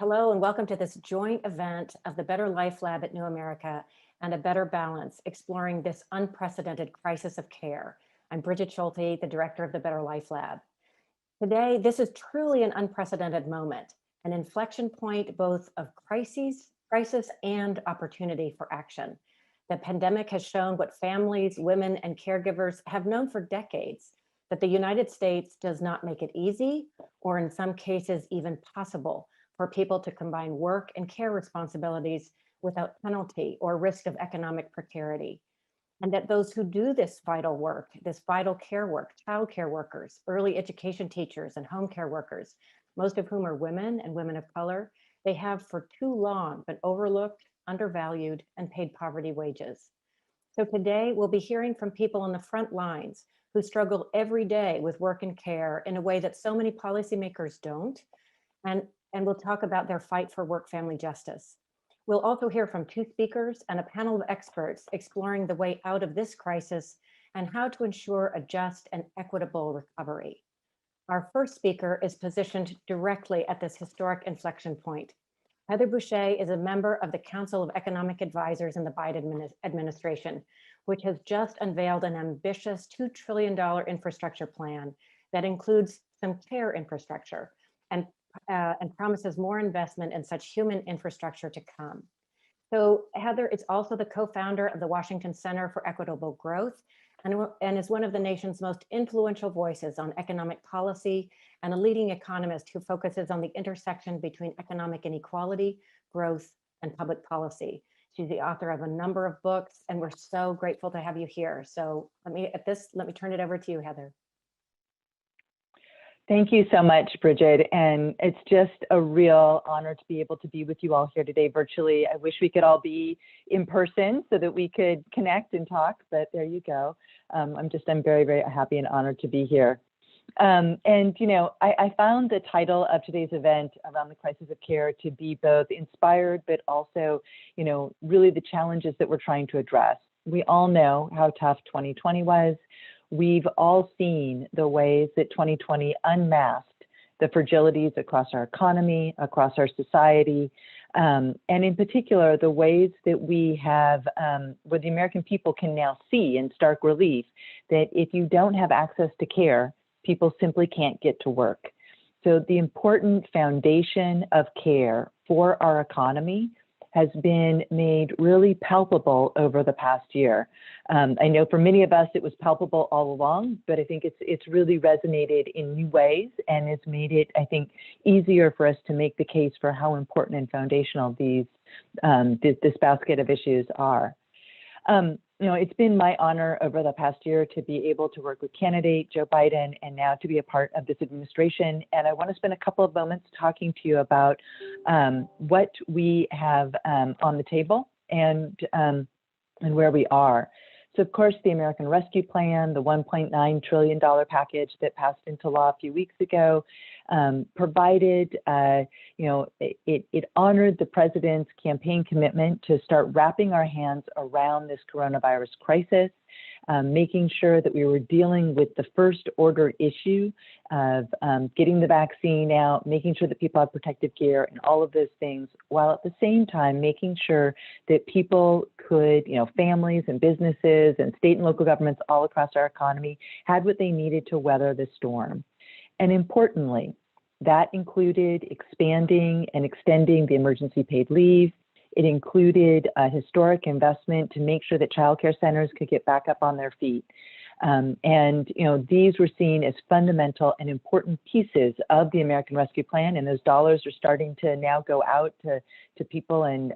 Hello and welcome to this joint event of the Better Life Lab at New America and A Better Balance, exploring this unprecedented crisis of care. I'm Bridget Schulte, the director of the Better Life Lab. Today, this is truly an unprecedented moment, an inflection point both of crisis and opportunity for action. The pandemic has shown what families, women, and caregivers have known for decades, that the United States does not make it easy, or in some cases even possible, for people to combine work and care responsibilities without penalty or risk of economic precarity. And that those who do this vital work, this vital care work, child care workers, early education teachers, and home care workers, most of whom are women and women of color, they have for too long been overlooked, undervalued, and paid poverty wages. So today we'll be hearing from people on the front lines who struggle every day with work and care in a way that so many policymakers don't. And we'll talk about their fight for work-family justice. We'll also hear from two speakers and a panel of experts exploring the way out of this crisis and how to ensure a just and equitable recovery. Our first speaker is positioned directly at this historic inflection point. Heather Boucher is a member of the Council of Economic Advisors in the Biden administration, which has just unveiled an ambitious $2 trillion infrastructure plan that includes some care infrastructure and promises more investment in such human infrastructure to come. So Heather is also the co-founder of the Washington Center for Equitable Growth and is one of the nation's most influential voices on economic policy and a leading economist who focuses on the intersection between economic inequality, growth, and public policy. She's the author of a number of books, and we're so grateful to have you here. So let me turn it over to you, Heather. Thank you so much, Bridget. And it's just a real honor to be able to be with you all here today virtually. I wish we could all be in person so that we could connect and talk, but there you go. I'm very, very happy and honored to be here. I found the title of today's event around the crisis of care to be both inspired, but also, really the challenges that we're trying to address. We all know how tough 2020 was. We've all seen the ways that 2020 unmasked the fragilities across our economy, across our society, and in particular, the ways that we have, where the American people can now see in stark relief that if you don't have access to care, people simply can't get to work. So the important foundation of care for our economy has been made really palpable over the past year. I know for many of us, it was palpable all along, but I think it's really resonated in new ways and has made it, I think, easier for us to make the case for how important and foundational this basket of issues are. It's been my honor over the past year to be able to work with candidate Joe Biden and now to be a part of this administration. And I want to spend a couple of moments talking to you about what we have on the table and where we are. So, of course, the American Rescue Plan, the $1.9 trillion package that passed into law a few weeks ago, provided, it honored the president's campaign commitment to start wrapping our hands around this coronavirus crisis, making sure that we were dealing with the first order issue of getting the vaccine out, making sure that people have protective gear and all of those things, while at the same time making sure that people could, families and businesses and state and local governments all across our economy had what they needed to weather the storm. And importantly, that included expanding and extending the emergency paid leave. It included a historic investment to make sure that childcare centers could get back up on their feet. These were seen as fundamental and important pieces of the American Rescue Plan, and those dollars are starting to now go out to people and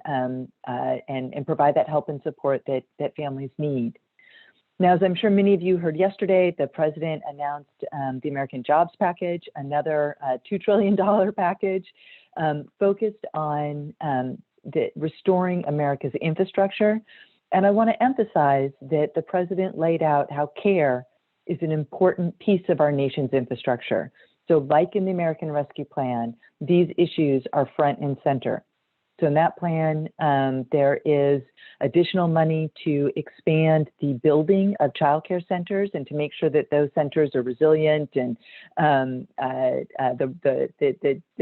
provide that help and support that families need. Now, as I'm sure many of you heard yesterday, the president announced the American Jobs Package, another $2 trillion package focused on restoring America's infrastructure. And I want to emphasize that the president laid out how care is an important piece of our nation's infrastructure. So like in the American Rescue Plan, these issues are front and center. So in that plan, there is additional money to expand the building of childcare centers and to make sure that those centers are resilient and that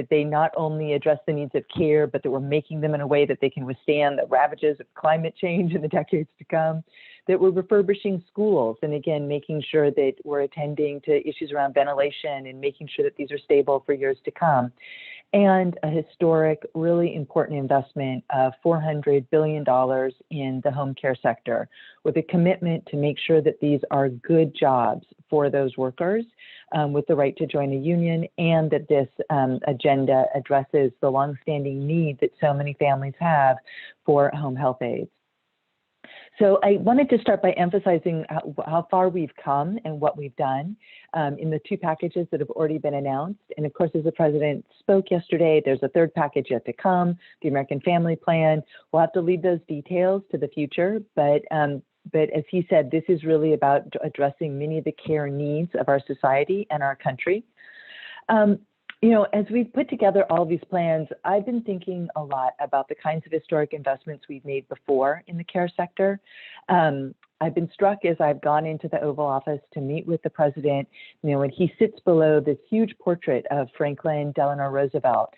they not only address the needs of care, but that we're making them in a way that they can withstand the ravages of climate change in the decades to come, that we're refurbishing schools and again, making sure that we're attending to issues around ventilation and making sure that these are stable for years to come. And a historic, really important investment of $400 billion in the home care sector, with a commitment to make sure that these are good jobs for those workers with the right to join a union, and that this agenda addresses the longstanding need that so many families have for home health aides. So I wanted to start by emphasizing how far we've come and what we've done in the two packages that have already been announced. And of course, as the president spoke yesterday, there's a third package yet to come, the American Family Plan. We'll have to leave those details to the future, but as he said, this is really about addressing many of the care needs of our society and our country. You know, as we've put together all these plans, I've been thinking a lot about the kinds of historic investments we've made before in the care sector. I've been struck as I've gone into the Oval Office to meet with the president, you know, when he sits below this huge portrait of Franklin Delano Roosevelt,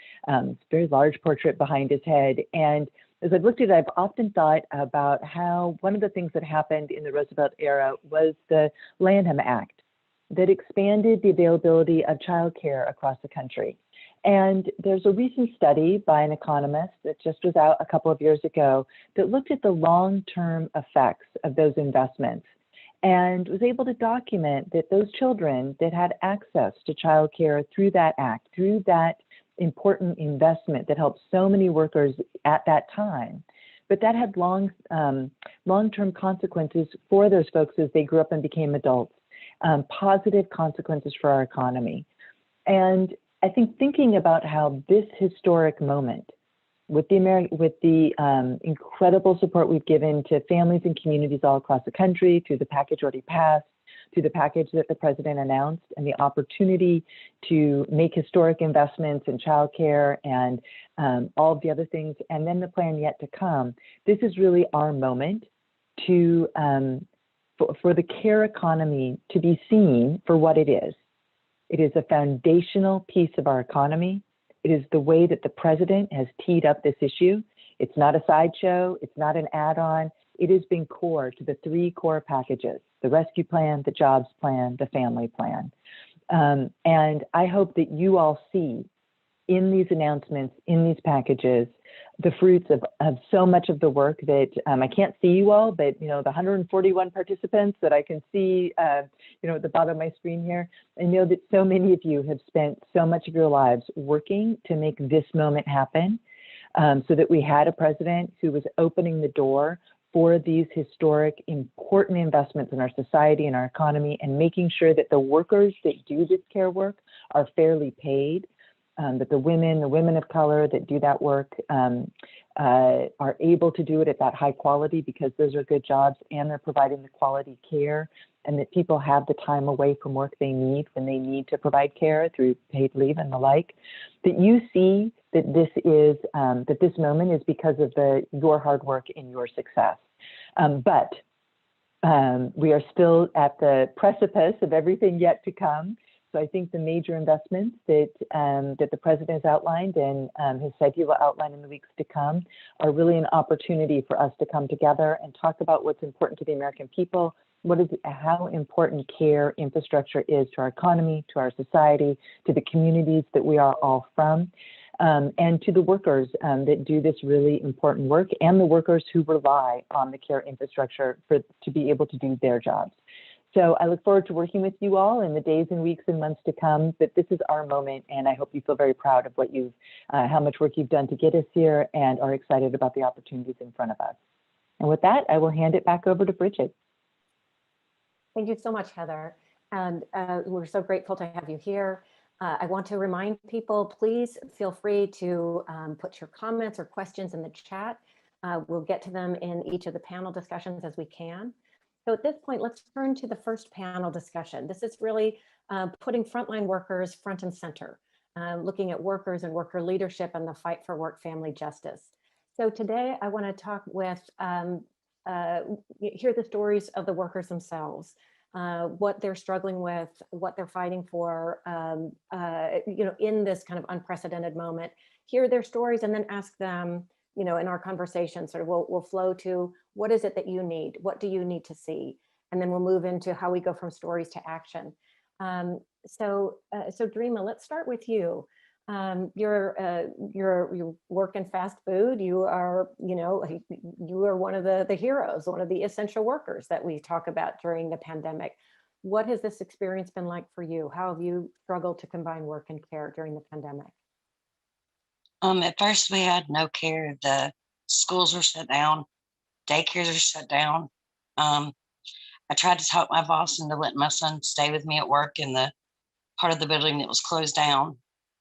very large portrait behind his head. And as I've looked at it, I've often thought about how one of the things that happened in the Roosevelt era was the Lanham Act, that expanded the availability of childcare across the country. And there's a recent study by an economist that just was out a couple of years ago that looked at the long-term effects of those investments and was able to document that those children that had access to childcare through that act, through that important investment that helped so many workers at that time, but that had long-term consequences for those folks as they grew up and became adults. Positive consequences for our economy. And I think thinking about how this historic moment, with the incredible support we've given to families and communities all across the country, through the package already passed, through the package that the president announced, and the opportunity to make historic investments in childcare and all of the other things, and then the plan yet to come, this is really our moment to for the care economy to be seen for what it is. It is a foundational piece of our economy. It is the way that the president has teed up this issue. It's not a sideshow. It's not an add-on. It has been core to the three core packages: the rescue plan, the jobs plan, the family plan. And I hope that you all see in these announcements, in these packages, the fruits of so much of the work that I can't see you all, but you know, the 141 participants that I can see, you know, at the bottom of my screen here. I know that so many of you have spent so much of your lives working to make this moment happen, so that we had a president who was opening the door for these historic, important investments in our society and our economy, and making sure that the workers that do this care work are fairly paid. That the women of color that do that work are able to do it at that high quality because those are good jobs and they're providing the quality care, and that people have the time away from work they need when they need to provide care through paid leave and the like. That you see that this is that this moment is because of your hard work and your success. But we are still at the precipice of everything yet to come. So I think the major investments that the president has outlined and has said he will outline in the weeks to come are really an opportunity for us to come together and talk about what's important to the American people, how important care infrastructure is to our economy, to our society, to the communities that we are all from, and to the workers that do this really important work, and the workers who rely on the care infrastructure to be able to do their jobs. So I look forward to working with you all in the days and weeks and months to come, but this is our moment, and I hope you feel very proud of what how much work you've done to get us here, and are excited about the opportunities in front of us. And with that, I will hand it back over to Bridget. Thank you so much, Heather. And we're so grateful to have you here. I want to remind people, please feel free to put your comments or questions in the chat. We'll get to them in each of the panel discussions as we can. So at this point, let's turn to the first panel discussion. This is really putting frontline workers front and center, looking at workers and worker leadership and the fight for work-family justice. So today I want to talk with, hear the stories of the workers themselves, what they're struggling with, what they're fighting for, in this kind of unprecedented moment. Hear their stories and then ask them, in our conversation, sort of we'll flow to what is it that you need? What do you need to see? And then we'll move into how we go from stories to action. So Dreama, let's start with you. You work in fast food. You are, you are one of the heroes, one of the essential workers that we talk about during the pandemic. What has this experience been like for you? How have you struggled to combine work and care during the pandemic? At first we had no care. The schools were shut down, daycares are shut down. Um, I tried to talk my boss into letting my son stay with me at work in the part of the building that was closed down,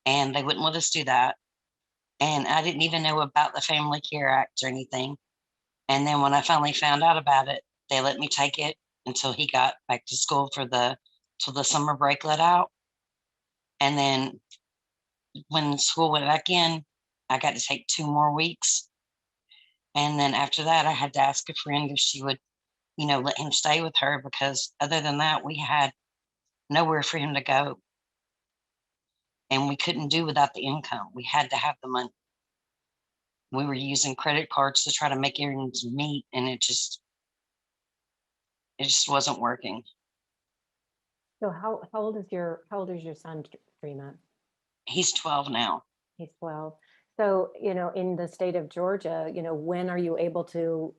and they wouldn't let us do that. And I didn't even know about the Family Care Act or anything. And then when I finally found out about it, they let me take it until he got back to school till the summer break let out. And then when school went back in, I got to take 2 more weeks. And then after that, I had to ask a friend if she would, let him stay with her, because other than that, we had nowhere for him to go. And we couldn't do without the income. We had to have the money. We were using credit cards to try to make ends meet, and it just wasn't working. So how old is your son, Dreama? He's 12 now. He's 12. So, in the state of Georgia, when are you able to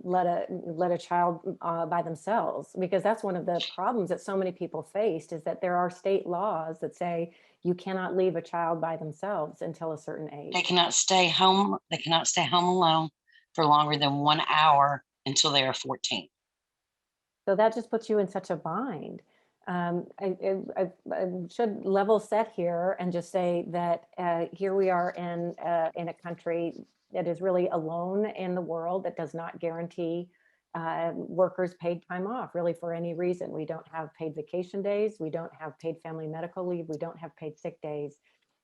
let a child by themselves? Because that's one of the problems that so many people faced, is that there are state laws that say you cannot leave a child by themselves until a certain age. They cannot stay home. They cannot stay home alone for longer than 1 hour until they are 14. So that just puts you in such a bind. I should level set here and just say that here we are in a country that is really alone in the world, that does not guarantee workers paid time off really for any reason. We don't have paid vacation days. We don't have paid family medical leave. We don't have paid sick days.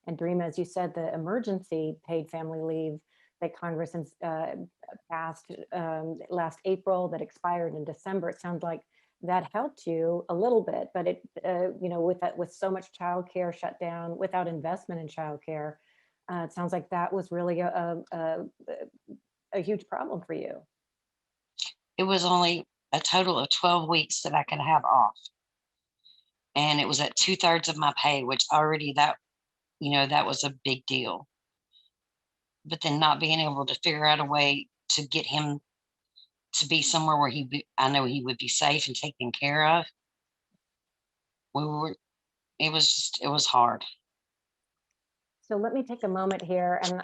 And Dreama, as you said, the emergency paid family leave that Congress passed last April, that expired in December, it sounds like that helped you a little bit, but with so much childcare shut down, without investment in childcare, it sounds like that was really a huge problem for you. It was only a total of 12 weeks that I could have off. And it was at 2/3 of my pay, which already that was a big deal. But then not being able to figure out a way to get him to be somewhere where I know he would be safe and taken care of. It was hard. So let me take a moment here, and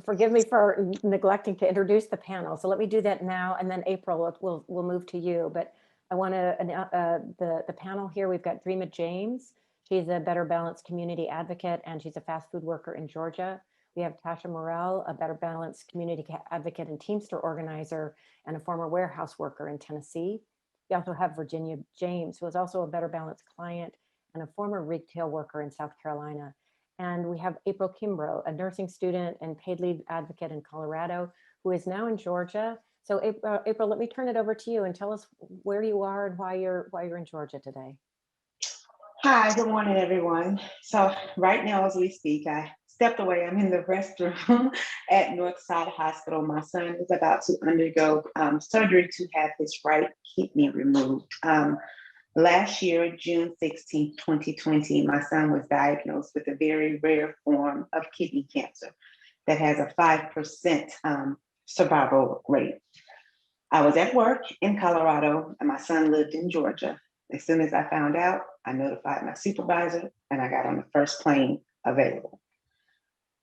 forgive me for neglecting to introduce the panel. So let me do that now, and then April, we'll move to you. But I want to the panel here. We've got Dreama James. She's a Better Balance community advocate, and she's a fast food worker in Georgia. We have Tasha Morell, a Better Balance community advocate and Teamster organizer, and a former warehouse worker in Tennessee. We also have Virginia James, who is also a Better Balance client and a former retail worker in South Carolina. And we have April Kimbrough, a nursing student and paid leave advocate in Colorado, who is now in Georgia. So April, let me turn it over to you and tell us where you are and why you're in Georgia today. Hi, good morning, everyone. So right now, as we speak, I stepped away. I'm in the restroom at Northside Hospital. My son is about to undergo surgery to have his right kidney removed. Last year, June 16, 2020, my son was diagnosed with a very rare form of kidney cancer that has a 5% survival rate. I was at work in Colorado and my son lived in Georgia. As soon as I found out, I notified my supervisor and I got on the first plane available.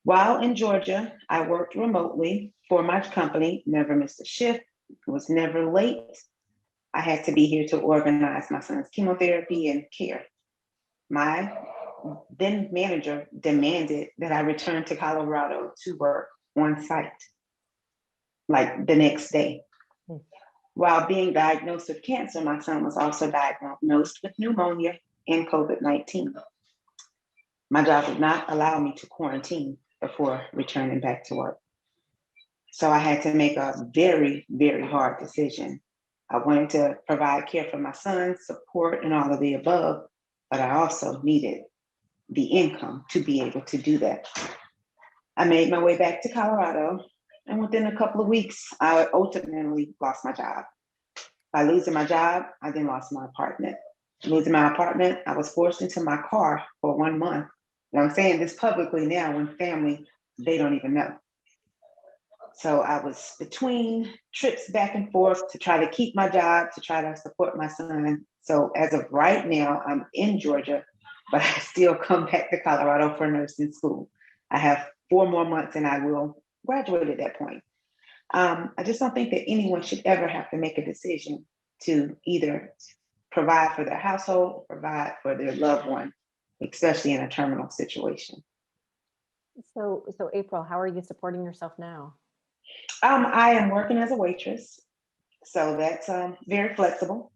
While in Georgia, I worked remotely for my company, never missed a shift, was never late. I had to be here to organize my son's chemotherapy and care. My then manager demanded that I return to Colorado to work on site, like the next day. While being diagnosed with cancer, my son was also diagnosed with pneumonia and COVID-19. My job would not allow me to quarantine before returning back to work. So I had to make a very, very hard decision. I wanted to provide care for my son, support, and all of the above, but I also needed the income to be able to do that. I made my way back to Colorado, and within a couple of weeks, I ultimately lost my job. By losing my job, I then lost my apartment. Losing my apartment, I was forced into my car for 1 month. And I'm saying this publicly now when family, they don't even know. So I was between trips back and forth to try to keep my job, to try to support my son. So as of right now, I'm in Georgia, but I still come back to Colorado for nursing school. I have 4 more months and I will graduate at that point. I just don't think that anyone should ever have to make a decision to either provide for their household, or provide for their loved one, especially in a terminal situation. So April, how are you supporting yourself now? I am working as a waitress, so that's very flexible.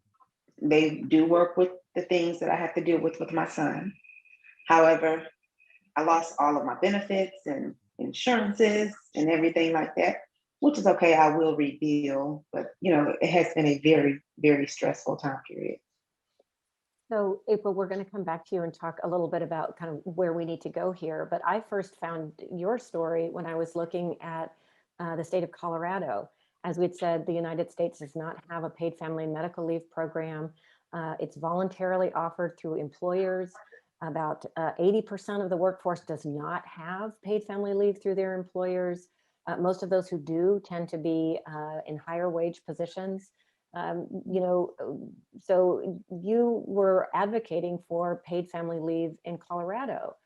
They do work with the things that I have to deal with my son. However, I lost all of my benefits and insurances and everything like that, which is okay. I will rebuild, but it has been a very, very stressful time period. So April, we're going to come back to you and talk a little bit about kind of where we need to go here. But I first found your story when I was looking at the state of Colorado. As we'd said, the United States does not have a paid family medical leave program. It's voluntarily offered through employers. About 80% of the workforce does not have paid family leave through their employers. Most of those who do tend to be in higher wage positions. So you were advocating for paid family leave in Colorado.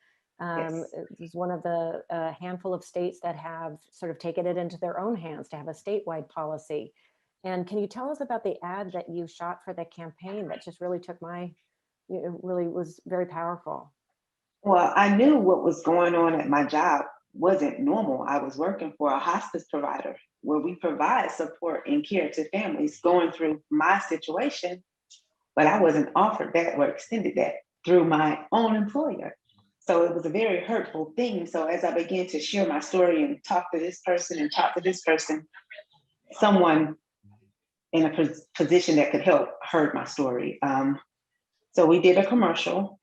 Yes. It's one of the handful of states that have sort of taken it into their own hands to have a statewide policy. And can you tell us about the ad that you shot for the campaign that just really really was very powerful? Well, I knew what was going on at my job wasn't normal. I was working for a hospice provider where we provide support and care to families going through my situation, but I wasn't offered that or extended that through my own employer. So it was a very hurtful thing. So as I began to share my story and talk to this person and talk to this person, someone in a position that could help heard my story. So we did a commercial,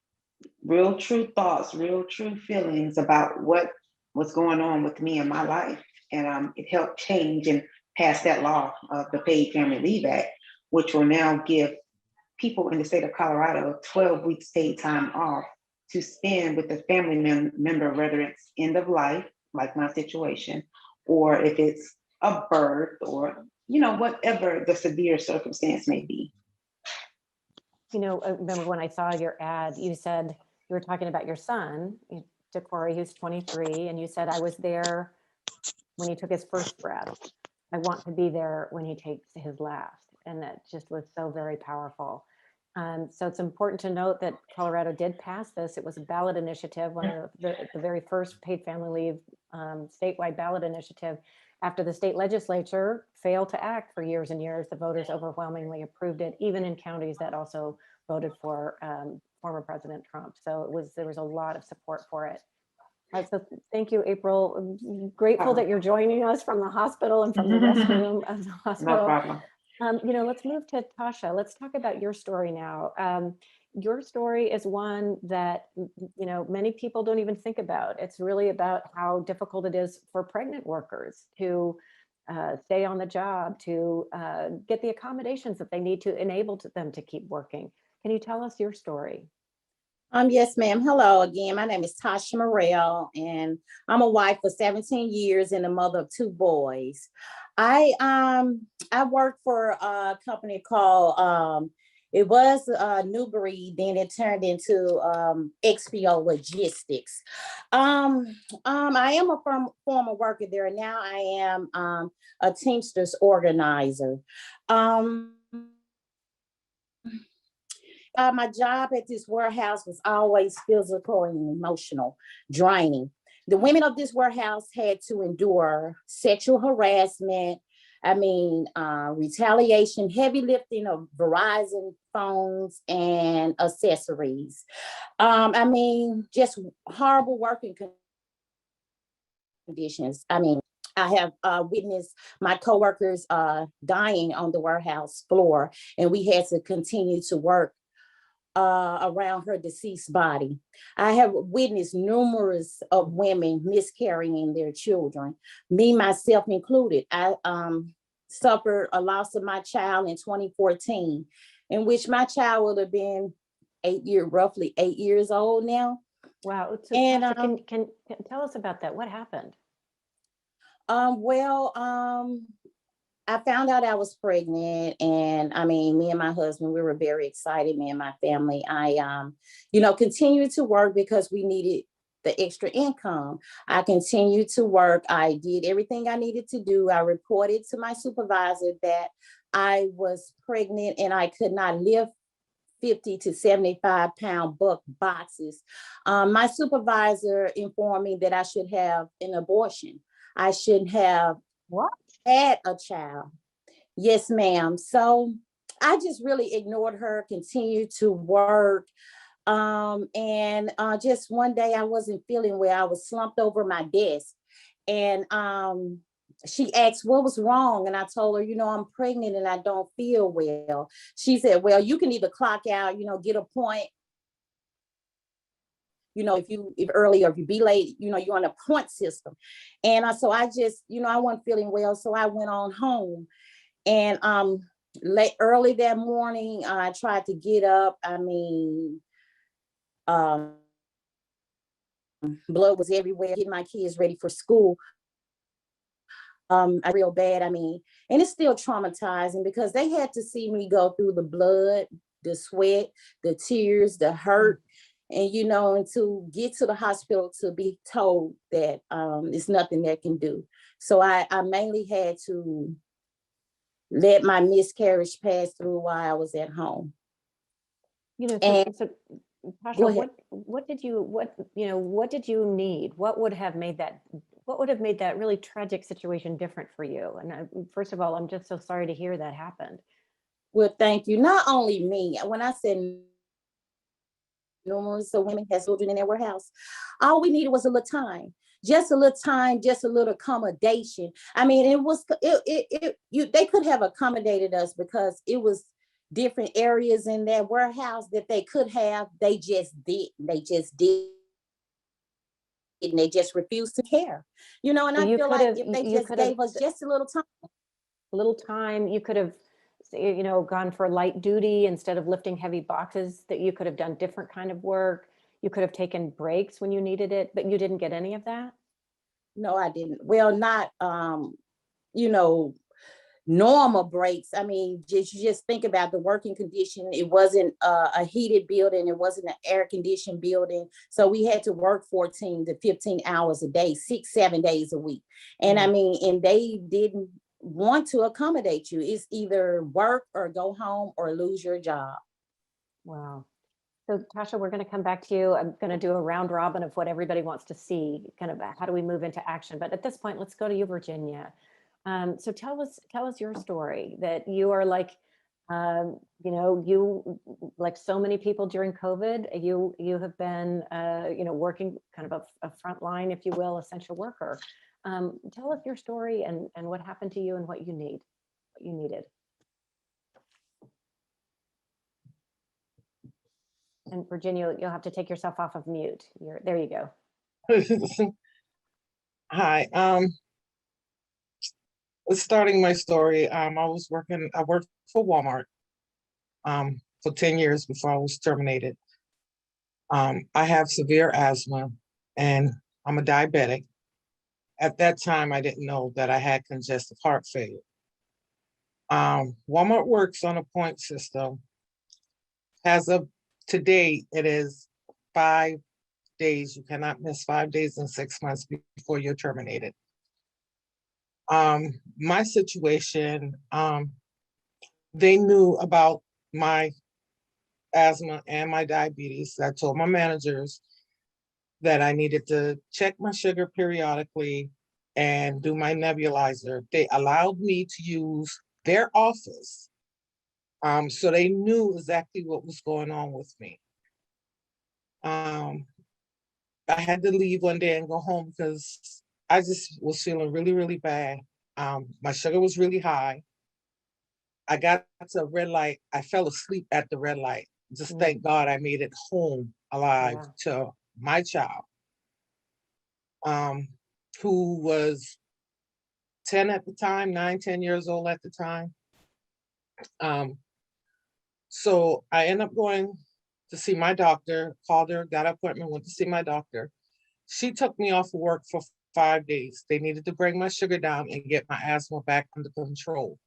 real true thoughts, real true feelings about what was going on with me in my life. And it helped change and pass that law of the Paid Family Leave Act, which will now give people in the state of Colorado 12 weeks paid time off to spend with a family member, whether it's end of life, like my situation, or if it's a birth or, whatever the severe circumstance may be. I remember when I saw your ad, you said you were talking about your son, to Corey, who's 23, and you said, I was there when he took his first breath. I want to be there when he takes his last. And that just was so very powerful. So it's important to note that Colorado did pass this. It was a ballot initiative, one of the very first paid family leave statewide ballot initiative. After the state legislature failed to act for years and years, the voters overwhelmingly approved it, even in counties that also voted for former President Trump. So there was a lot of support for it. So thank you, April. Grateful that you're joining us from the hospital and from the restroom of the hospital. No problem. Let's move to Tasha. Let's talk about your story now. Your story is one that, many people don't even think about. It's really about how difficult it is for pregnant workers to stay on the job, to get the accommodations that they need to enable them to keep working. Can you tell us your story? Yes, ma'am. Hello again. My name is Tasha Morrell, and I'm a wife for 17 years and a mother of 2 boys. I worked for a company called it was Newbury, then it turned into XPO Logistics. I am a former worker there. Now I am a Teamsters organizer. My job at this warehouse was always physical and emotional, draining. The women of this warehouse had to endure sexual harassment, retaliation, heavy lifting of Verizon phones and accessories. Just horrible working conditions. I have witnessed my coworkers dying on the warehouse floor, and we had to continue to work around her deceased body. I have witnessed numerous of women miscarrying their children, me myself included. I suffered a loss of my child in 2014, in which my child would have been roughly 8 years old now. Wow. So And Tasha, can tell us about that. What happened? Well, I found out I was pregnant, and I mean, me and my husband, we were very excited, me and my family. I, continued to work because we needed the extra income. I continued to work. I did everything I needed to do. I reported to my supervisor that I was pregnant and I could not lift 50 to 75-pound buck boxes. My supervisor informed me that I should have an abortion. I shouldn't have had a child. Yes, ma'am. So I just really ignored her, continued to work. And just one day I wasn't feeling well. I was slumped over my desk. And she asked what was wrong. And I told her, I'm pregnant and I don't feel well. She said, well, you can either clock out, get a point. If early or if you be late, you're on a point system. And so I just, I wasn't feeling well. So I went on home. And early that morning, I tried to get up. I mean, blood was everywhere, getting my kids ready for school. I real bad. I mean, and it's still traumatizing because they had to see me go through the blood, the sweat, the tears, the hurt. And, and to get to the hospital to be told that it's nothing they can do. So I mainly had to let my miscarriage pass through while I was at home. So Tasha, what did you need? What would have made that really tragic situation different for you? And first of all, I'm just so sorry to hear that happened. Well, thank you. Not only me, when I said numerous of women had children in their warehouse, all we needed was a little time. Just a little time, just a little accommodation. I mean, they could have accommodated us because it was different areas in that warehouse that they could have. They just did. And they just refused to care. And so I feel like if they just gave us just a little time, you could have, gone for light duty instead of lifting heavy boxes, that you could have done different kind of work. You could have taken breaks when you needed it, but you didn't get any of that? No, I didn't. Well, not, normal breaks. I mean, just think about the working condition. It wasn't a heated building. It wasn't an air conditioned building. So we had to work 14 to 15 hours a day, 6-7 days a week. And I mean, and they didn't want to accommodate you. It's either work or go home or lose your job. Wow. So Tasha, we're going to come back to you. I'm going to do a round robin of what everybody wants to see, kind of how do we move into action. But at this point, let's go to you, Virginia. So tell us your story, that you are like, you, like so many people during COVID, you have been, working kind of a front line, if you will, essential worker. Tell us your story and what happened to you and what you needed. And Virginia, you'll have to take yourself off of mute. There you go. Hi. Starting my story, I worked for Walmart for 10 years before I was terminated. I have severe asthma and I'm a diabetic. At that time, I didn't know that I had congestive heart failure. Walmart works on a point system. As of today, it is 5 days. You cannot miss 5 days in 6 months before you're terminated. My situation, they knew about my asthma and my diabetes. I told my managers that I needed to check my sugar periodically and do my nebulizer. They allowed me to use their office. So they knew exactly what was going on with me. I had to leave one day and go home because I just was feeling really, really bad. My sugar was really high. I got to a red light. I fell asleep at the red light. Just thank God I made it home alive Yeah. to my child, um, who was 10 at the time, 9, 10 years old at the time. So I ended up going to see my doctor, called her, got an appointment, went to see my doctor. She took me off of work for 5 days. They needed to bring my sugar down and get my asthma back under control.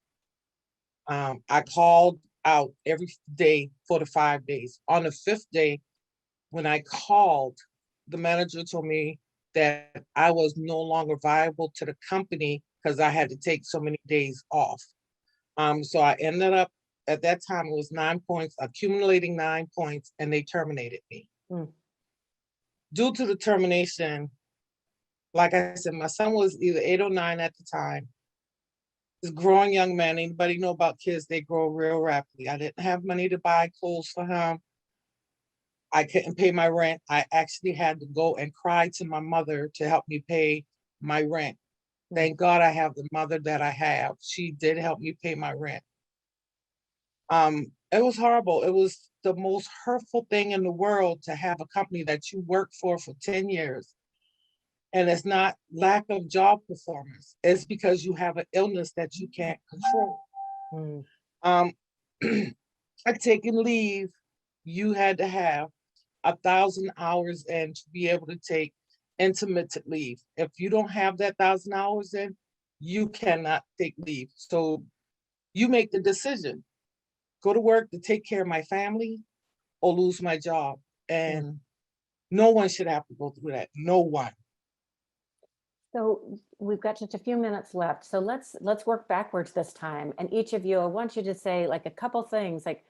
I called out every day for the 5 days. On the 5th day, when I called, the manager told me that I was no longer viable to the company because I had to take so many days off. So I ended up, at that time, it was 9 points, accumulating 9 points, and they terminated me. Mm. Due to the termination, like I said, my son was either 8 or 9 at the time. This growing young man, anybody know about kids, they grow real rapidly. I didn't have money to buy clothes for him. I couldn't pay my rent. I actually had to go and cry to my mother to help me pay my rent. Thank God I have the mother that I have. She did help me pay my rent. It was horrible. It was the most hurtful thing in the world to have a company that you work for 10 years. And it's not lack of job performance. It's because you have an illness that you can't control. Mm. Like taking leave, you had to have 1,000 hours in to be able to take intermittent leave. If you don't have that 1,000 hours in, you cannot take leave. So you make the decision, go to work to take care of my family or lose my job. And no one should have to go through that. No one. So we've got just a few minutes left. So let's work backwards this time. And each of you, I want you to say like a couple things, like,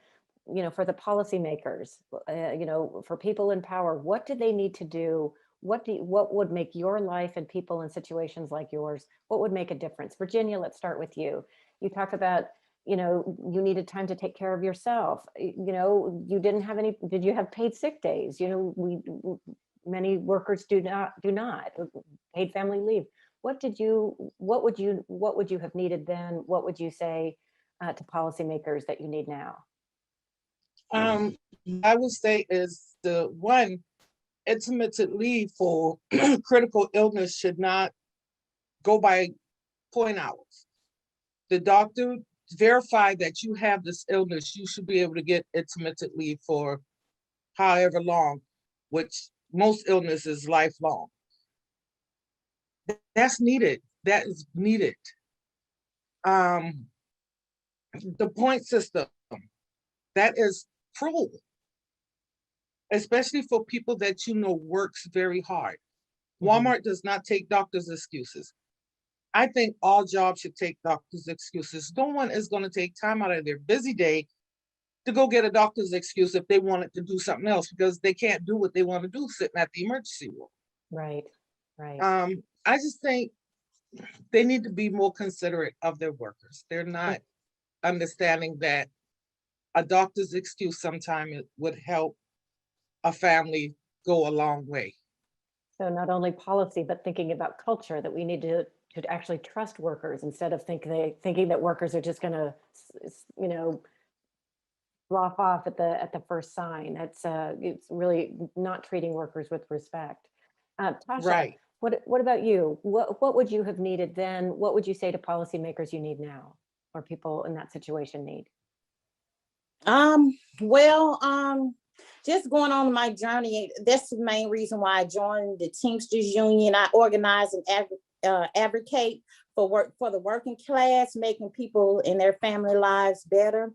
for the policymakers, for people in power, what do they need to do? What would make your life and people in situations like yours, what would make a difference? Virginia, let's start with you. You talk about, you needed time to take care of yourself. You didn't have any, did you have paid sick days? Many workers do not paid family leave. What would you have needed then? What would you say to policymakers that you need now? I would say is the one, intermittent leave for critical illness should not go by point hours. The doctor verify that you have this illness, you should be able to get intermittent leave for however long, which most illness is lifelong. That's needed. That is needed. The point system, that is cruel, especially for people that works very hard. Walmart does not take doctors' excuses. I think all jobs should take doctors' excuses. No one is going to take time out of their busy day to go get a doctor's excuse if they wanted to do something else, because they can't do what they want to do sitting at the emergency room. Right. I just think they need to be more considerate of their workers. They're not understanding that a doctor's excuse sometimes would help a family go a long way. So not only policy, but thinking about culture, that we need to actually trust workers instead of thinking that workers are just going to, slough off at the first sign. It's really not treating workers with respect. Tasha, Right. What about you? What would you have needed then? What would you say to policymakers you need now, or people in that situation need? Just going on my journey, that's the main reason why I joined the Teamsters Union. I organize and advocate for the working class, making people and their family lives better.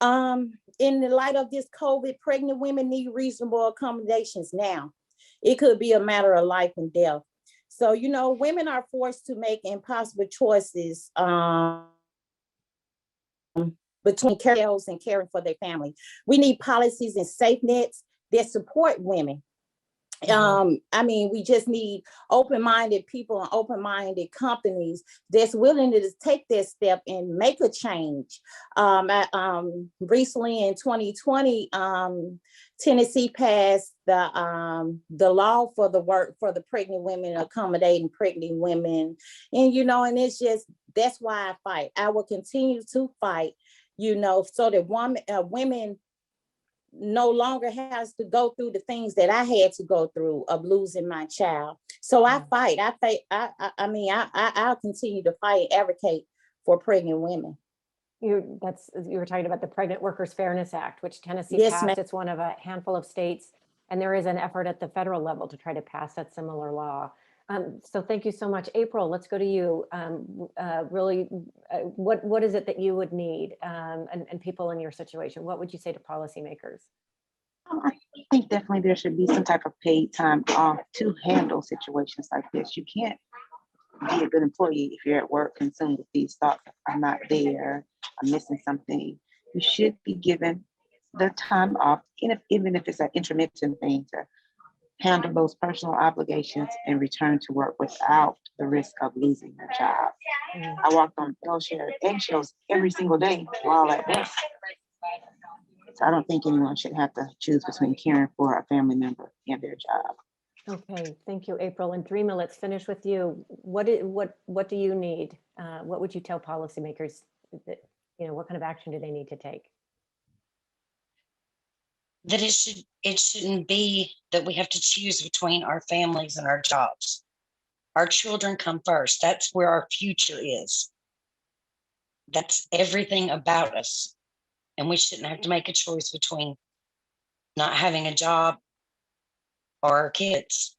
In the light of this COVID, pregnant women need reasonable accommodations now. It could be a matter of life and death. So, women are forced to make impossible choices between caring and caring for their family. We need policies and safe nets that support women. We just need open-minded people and open-minded companies that's willing to take that step and make a change. Recently in 2020, Tennessee passed the law for the pregnant women, accommodating pregnant women. And, and it's just, that's why I fight. I will continue to fight, so that women no longer has to go through the things that I had to go through of losing my child. So I fight. I'll continue to fight and advocate for pregnant women. You were talking about the Pregnant Workers Fairness Act, which Tennessee Yes, passed. ma'am. It's one of a handful of states, and there is an effort at the federal level to try to pass that similar law. So thank you so much. April, let's go to you. What is it that you would need, and people in your situation? What would you say to policymakers? I think definitely there should be some type of paid time off to handle situations like this. You can't be a good employee if you're at work consumed with these thoughts. I'm not there, I'm missing something. You should be given the time off, even if it's an intermittent thing, to handle those personal obligations and return to work without the risk of losing your job. I walked on eggshells every single day while at desk. So I don't think anyone should have to choose between caring for a family member and their job. Okay, thank you, April. And Dreama, let's finish with you. What do you need? What would you tell policymakers that, what kind of action do they need to take? That it shouldn't be that we have to choose between our families and our jobs. Our children come first. That's where our future is. That's everything about us. And we shouldn't have to make a choice between not having a job or our kids.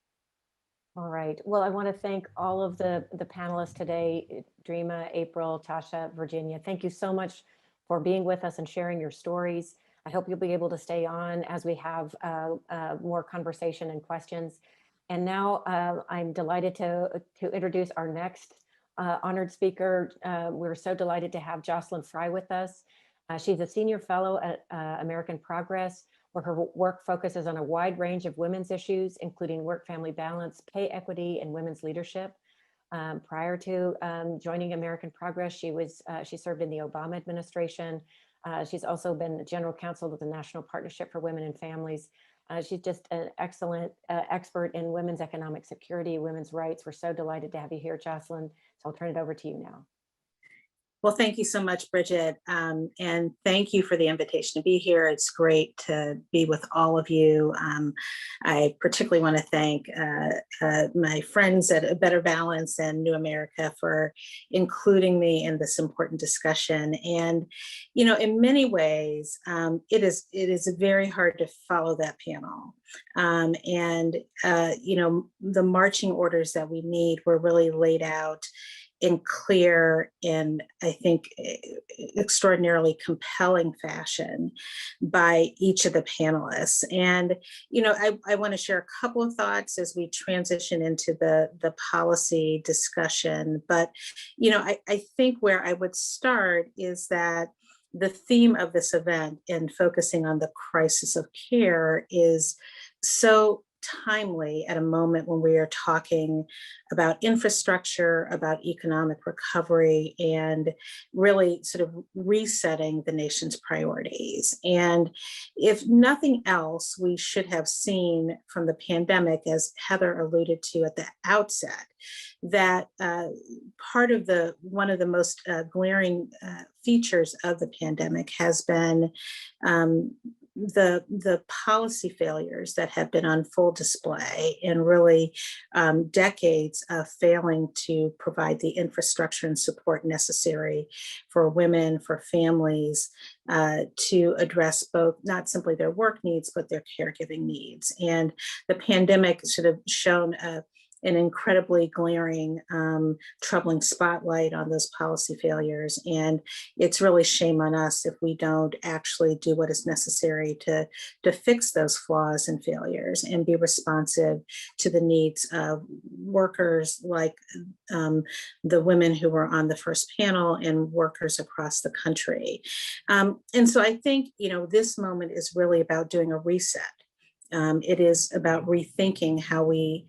All right. Well, I want to thank all of the panelists today, Dreama, April, Tasha, Virginia. Thank you so much for being with us and sharing your stories. I hope you'll be able to stay on as we have more conversation and questions. And now I'm delighted to introduce our next honored speaker. We're so delighted to have Jocelyn Fry with us. She's a senior fellow at American Progress, where her work focuses on a wide range of women's issues, including work-family balance, pay equity, and women's leadership. Prior to joining American Progress, she served in the Obama administration. She's also been the general counsel of the National Partnership for Women and Families. She's just an excellent expert in women's economic security, women's rights. We're so delighted to have you here, Jocelyn. So I'll turn it over to you now. Well, thank you so much, Bridget. And thank you for the invitation to be here. It's great to be with all of you. I particularly want to thank my friends at A Better Balance and New America for including me in this important discussion. And, in many ways, it is very hard to follow that panel. The marching orders that we need were really laid out in clear and I think extraordinarily compelling fashion by each of the panelists. And, I want to share a couple of thoughts as we transition into the policy discussion. But, I think where I would start is that the theme of this event and focusing on the crisis of care is so timely at a moment when we are talking about infrastructure, about economic recovery, and really sort of resetting the nation's priorities. And if nothing else, we should have seen from the pandemic, as Heather alluded to at the outset, that one of the most glaring features of the pandemic has been the policy failures that have been on full display, and really decades of failing to provide the infrastructure and support necessary for women, for families, to address both not simply their work needs, but their caregiving needs. And the pandemic should have shown an incredibly glaring, troubling spotlight on those policy failures. And it's really shame on us if we don't actually do what is necessary to fix those flaws and failures and be responsive to the needs of workers like the women who were on the first panel and workers across the country. And so I think, this moment is really about doing a reset. It is about rethinking how we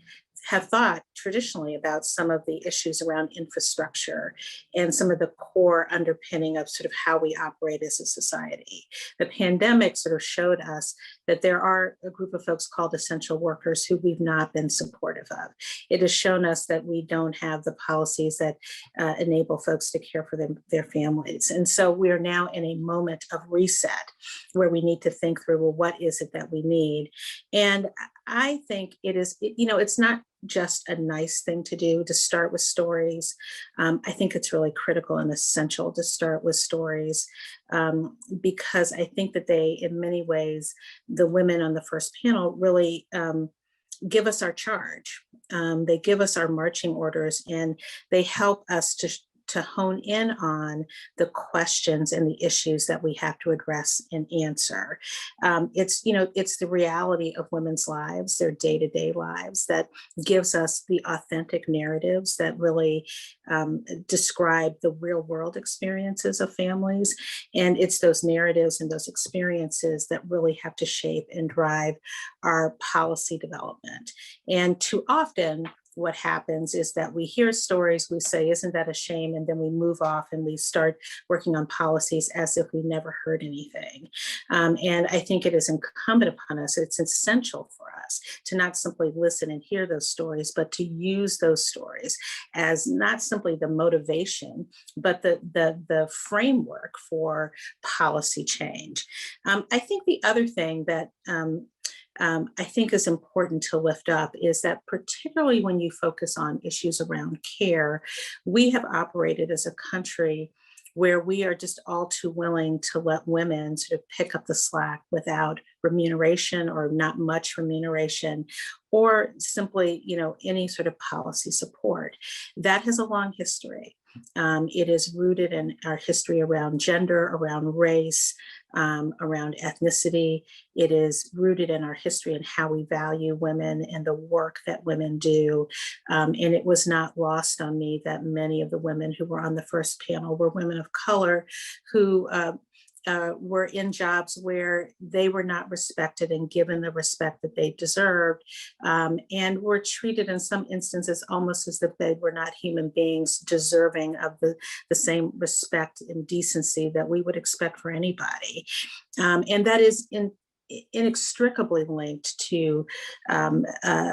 have thought traditionally about some of the issues around infrastructure and some of the core underpinning of sort of how we operate as a society. The pandemic sort of showed us that there are a group of folks called essential workers who we've not been supportive of. It has shown us that we don't have the policies that enable folks to care for their families. And so we are now in a moment of reset where we need to think through, well, what is it that we need? And I think it is, it's not just a nice thing to do to start with stories. I think it's really critical and essential to start with stories because I think that they, in many ways, the women on the first panel really give us our charge. They give us our marching orders, and they help us to hone in on the questions and the issues that we have to address and answer. It's the reality of women's lives, their day-to-day lives, that gives us the authentic narratives that really describe the real world experiences of families. And it's those narratives and those experiences that really have to shape and drive our policy development. And too often, what happens is that we hear stories, we say, isn't that a shame? And then we move off and we start working on policies as if we never heard anything. And I think it is incumbent upon us, it's essential for us to not simply listen and hear those stories, but to use those stories as not simply the motivation, but the framework for policy change. I think the other thing that I think is important to lift up is that particularly when you focus on issues around care, we have operated as a country where we are just all too willing to let women sort of pick up the slack without remuneration or not much remuneration, or simply, any sort of policy support. That has a long history. It is rooted in our history around gender, around race, around ethnicity. It is rooted in our history and how we value women and the work that women do. And it was not lost on me that many of the women who were on the first panel were women of color who were in jobs where they were not respected and given the respect that they deserved, and were treated in some instances almost as if they were not human beings deserving of the same respect and decency that we would expect for anybody. And that is inextricably linked to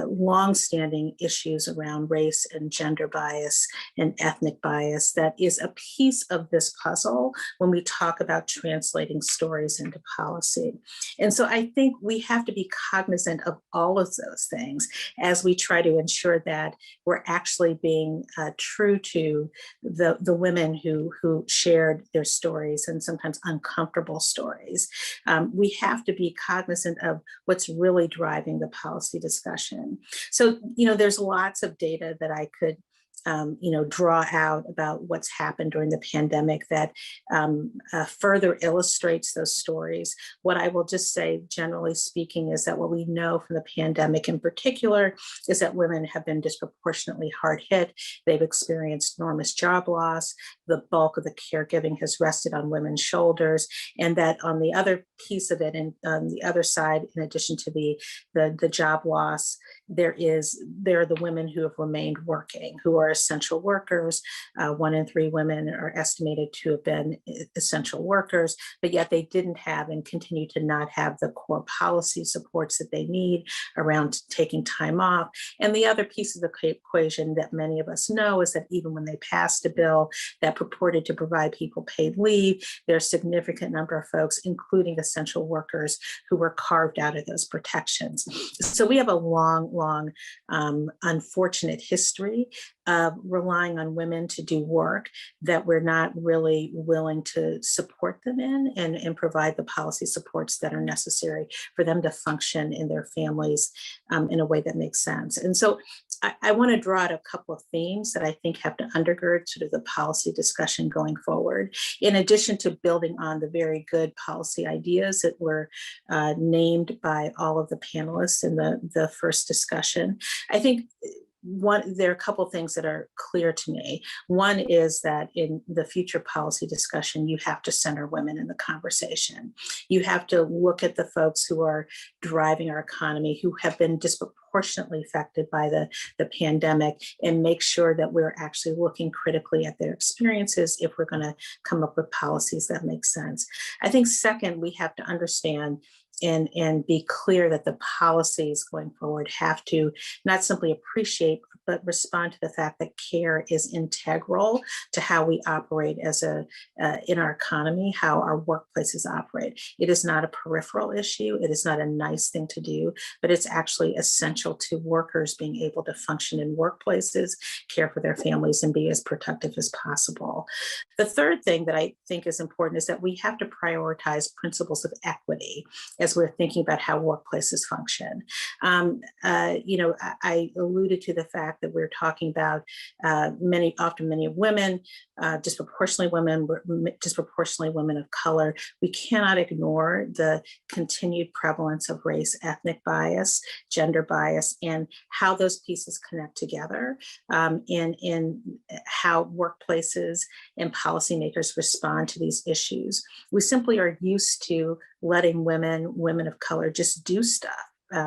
longstanding issues around race and gender bias and ethnic bias that is a piece of this puzzle when we talk about translating stories into policy. And so I think we have to be cognizant of all of those things as we try to ensure that we're actually being true to the women who shared their stories, and sometimes uncomfortable stories. We have to be cognizant of what's really driving the policy discussion. So, there's lots of data that I could draw out about what's happened during the pandemic that further illustrates those stories. What I will just say, generally speaking, is that what we know from the pandemic in particular is that women have been disproportionately hard hit. They've experienced enormous job loss. The bulk of the caregiving has rested on women's shoulders, and that on the other piece of it, and on the other side, in addition to the job loss, there are the women who have remained working, who are essential workers. 1 in 3 women are estimated to have been essential workers, but yet they didn't have and continue to not have the core policy supports that they need around taking time off. And the other piece of the equation that many of us know is that even when they passed a bill that purported to provide people paid leave, there's a significant number of folks, including essential workers, who were carved out of those protections. So we have a long, unfortunate history of relying on women to do work that we're not really willing to support them in and provide the policy supports that are necessary for them to function in their families in a way that makes sense. And so I want to draw out a couple of themes that I think have to undergird sort of the policy discussion going forward, in addition to building on the very good policy ideas that were named by all of the panelists in the first discussion. I think there are a couple things that are clear to me. One is that in the future policy discussion, you have to center women in the conversation. You have to look at the folks who are driving our economy, who have been disproportionately affected by the pandemic, and make sure that we're actually looking critically at their experiences if we're going to come up with policies that make sense. I think second, we have to understand and be clear that the policies going forward have to not simply appreciate, but respond to the fact that care is integral to how we operate as in our economy, how our workplaces operate. It is not a peripheral issue. It is not a nice thing to do, but it's actually essential to workers being able to function in workplaces, care for their families, and be as productive as possible. The third thing that I think is important is that we have to prioritize principles of equity as we're thinking about how workplaces function. I alluded to the fact that we're talking about often many women, disproportionately women of color. We cannot ignore the continued prevalence of race, ethnic bias, gender bias, and how those pieces connect together in how workplaces and policymakers respond to these issues. We simply are used to letting women of color just do stuff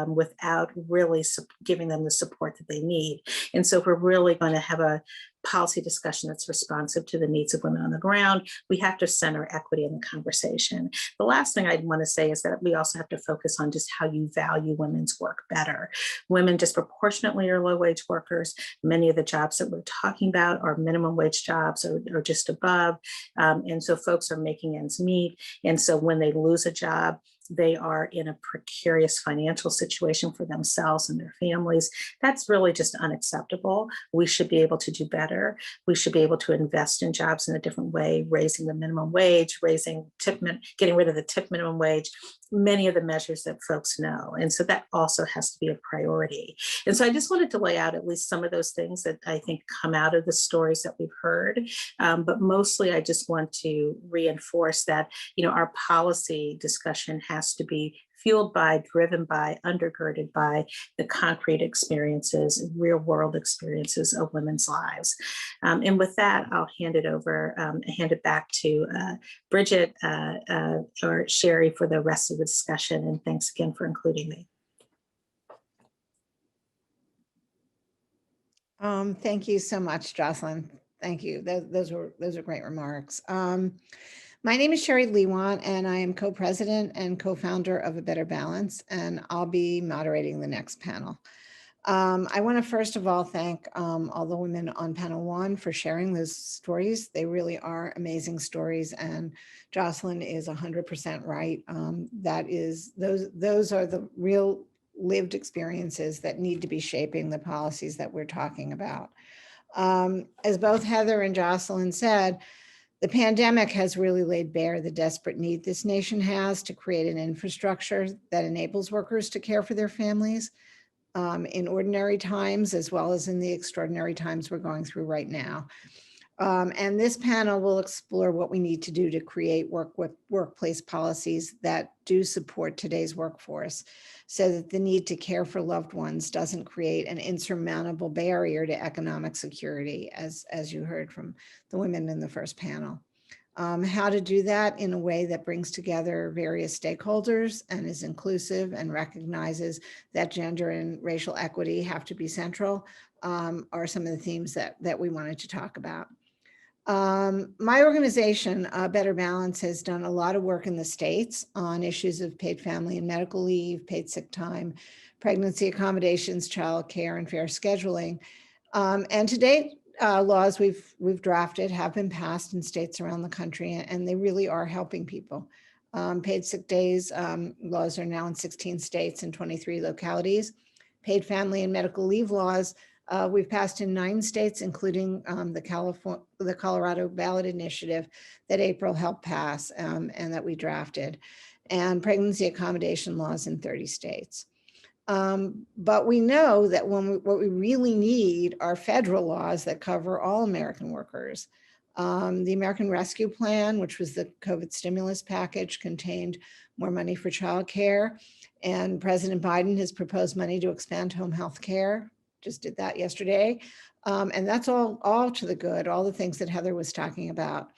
without really giving them the support that they need. And so if we're really going to have a policy discussion that's responsive to the needs of women on the ground, we have to center equity in the conversation. The last thing I'd want to say is that we also have to focus on just how you value women's work better. Women disproportionately are low-wage workers. Many of the jobs that we're talking about are minimum wage jobs or just above. And so folks are making ends meet. And so when they lose a job, they are in a precarious financial situation for themselves and their families. That's really just unacceptable. We should be able to do better. We should be able to invest in jobs in a different way, raising the minimum wage, getting rid of the tip minimum wage, many of the measures that folks know. And so that also has to be a priority. And so I just wanted to lay out at least some of those things that I think come out of the stories that we've heard. But mostly I just want to reinforce that, our policy discussion has to be fueled by, driven by, undergirded by the concrete experiences, real world experiences of women's lives. And with that, I'll hand it back to Bridget or Sherry for the rest of the discussion. And thanks again for including me. Thank you so much, Jocelyn. Thank you. Those are great remarks. My name is Sherry Lewant, and I am co-president and co-founder of A Better Balance, and I'll be moderating the next panel. I want to first of all thank all the women on panel one for sharing those stories. They really are amazing stories, and Jocelyn is 100% right. Those are the real lived experiences that need to be shaping the policies that we're talking about. As both Heather and Jocelyn said, the pandemic has really laid bare the desperate need this nation has to create an infrastructure that enables workers to care for their families in ordinary times, as well as in the extraordinary times we're going through right now. And this panel will explore what we need to do to create workplace policies that do support today's workforce, so that the need to care for loved ones doesn't create an insurmountable barrier to economic security, as you heard from the women in the first panel. How to do that in a way that brings together various stakeholders and is inclusive and recognizes that gender and racial equity have to be central are some of the themes that we wanted to talk about. My organization, Better Balance, has done a lot of work in the States on issues of paid family and medical leave, paid sick time, pregnancy accommodations, child care, and fair scheduling. And to date, laws we've drafted have been passed in states around the country, and they really are helping people. Paid sick days laws are now in 16 states and 23 localities. Paid family and medical leave laws we've passed in 9 states, including the Colorado ballot initiative that April helped pass and that we drafted, and pregnancy accommodation laws in 30 states. But we know that what we really need are federal laws that cover all American workers. The American Rescue Plan, which was the COVID stimulus package, contained more money for childcare, and President Biden has proposed money to expand home health care just did that yesterday. And that's all to the good, all the things that Heather was talking about.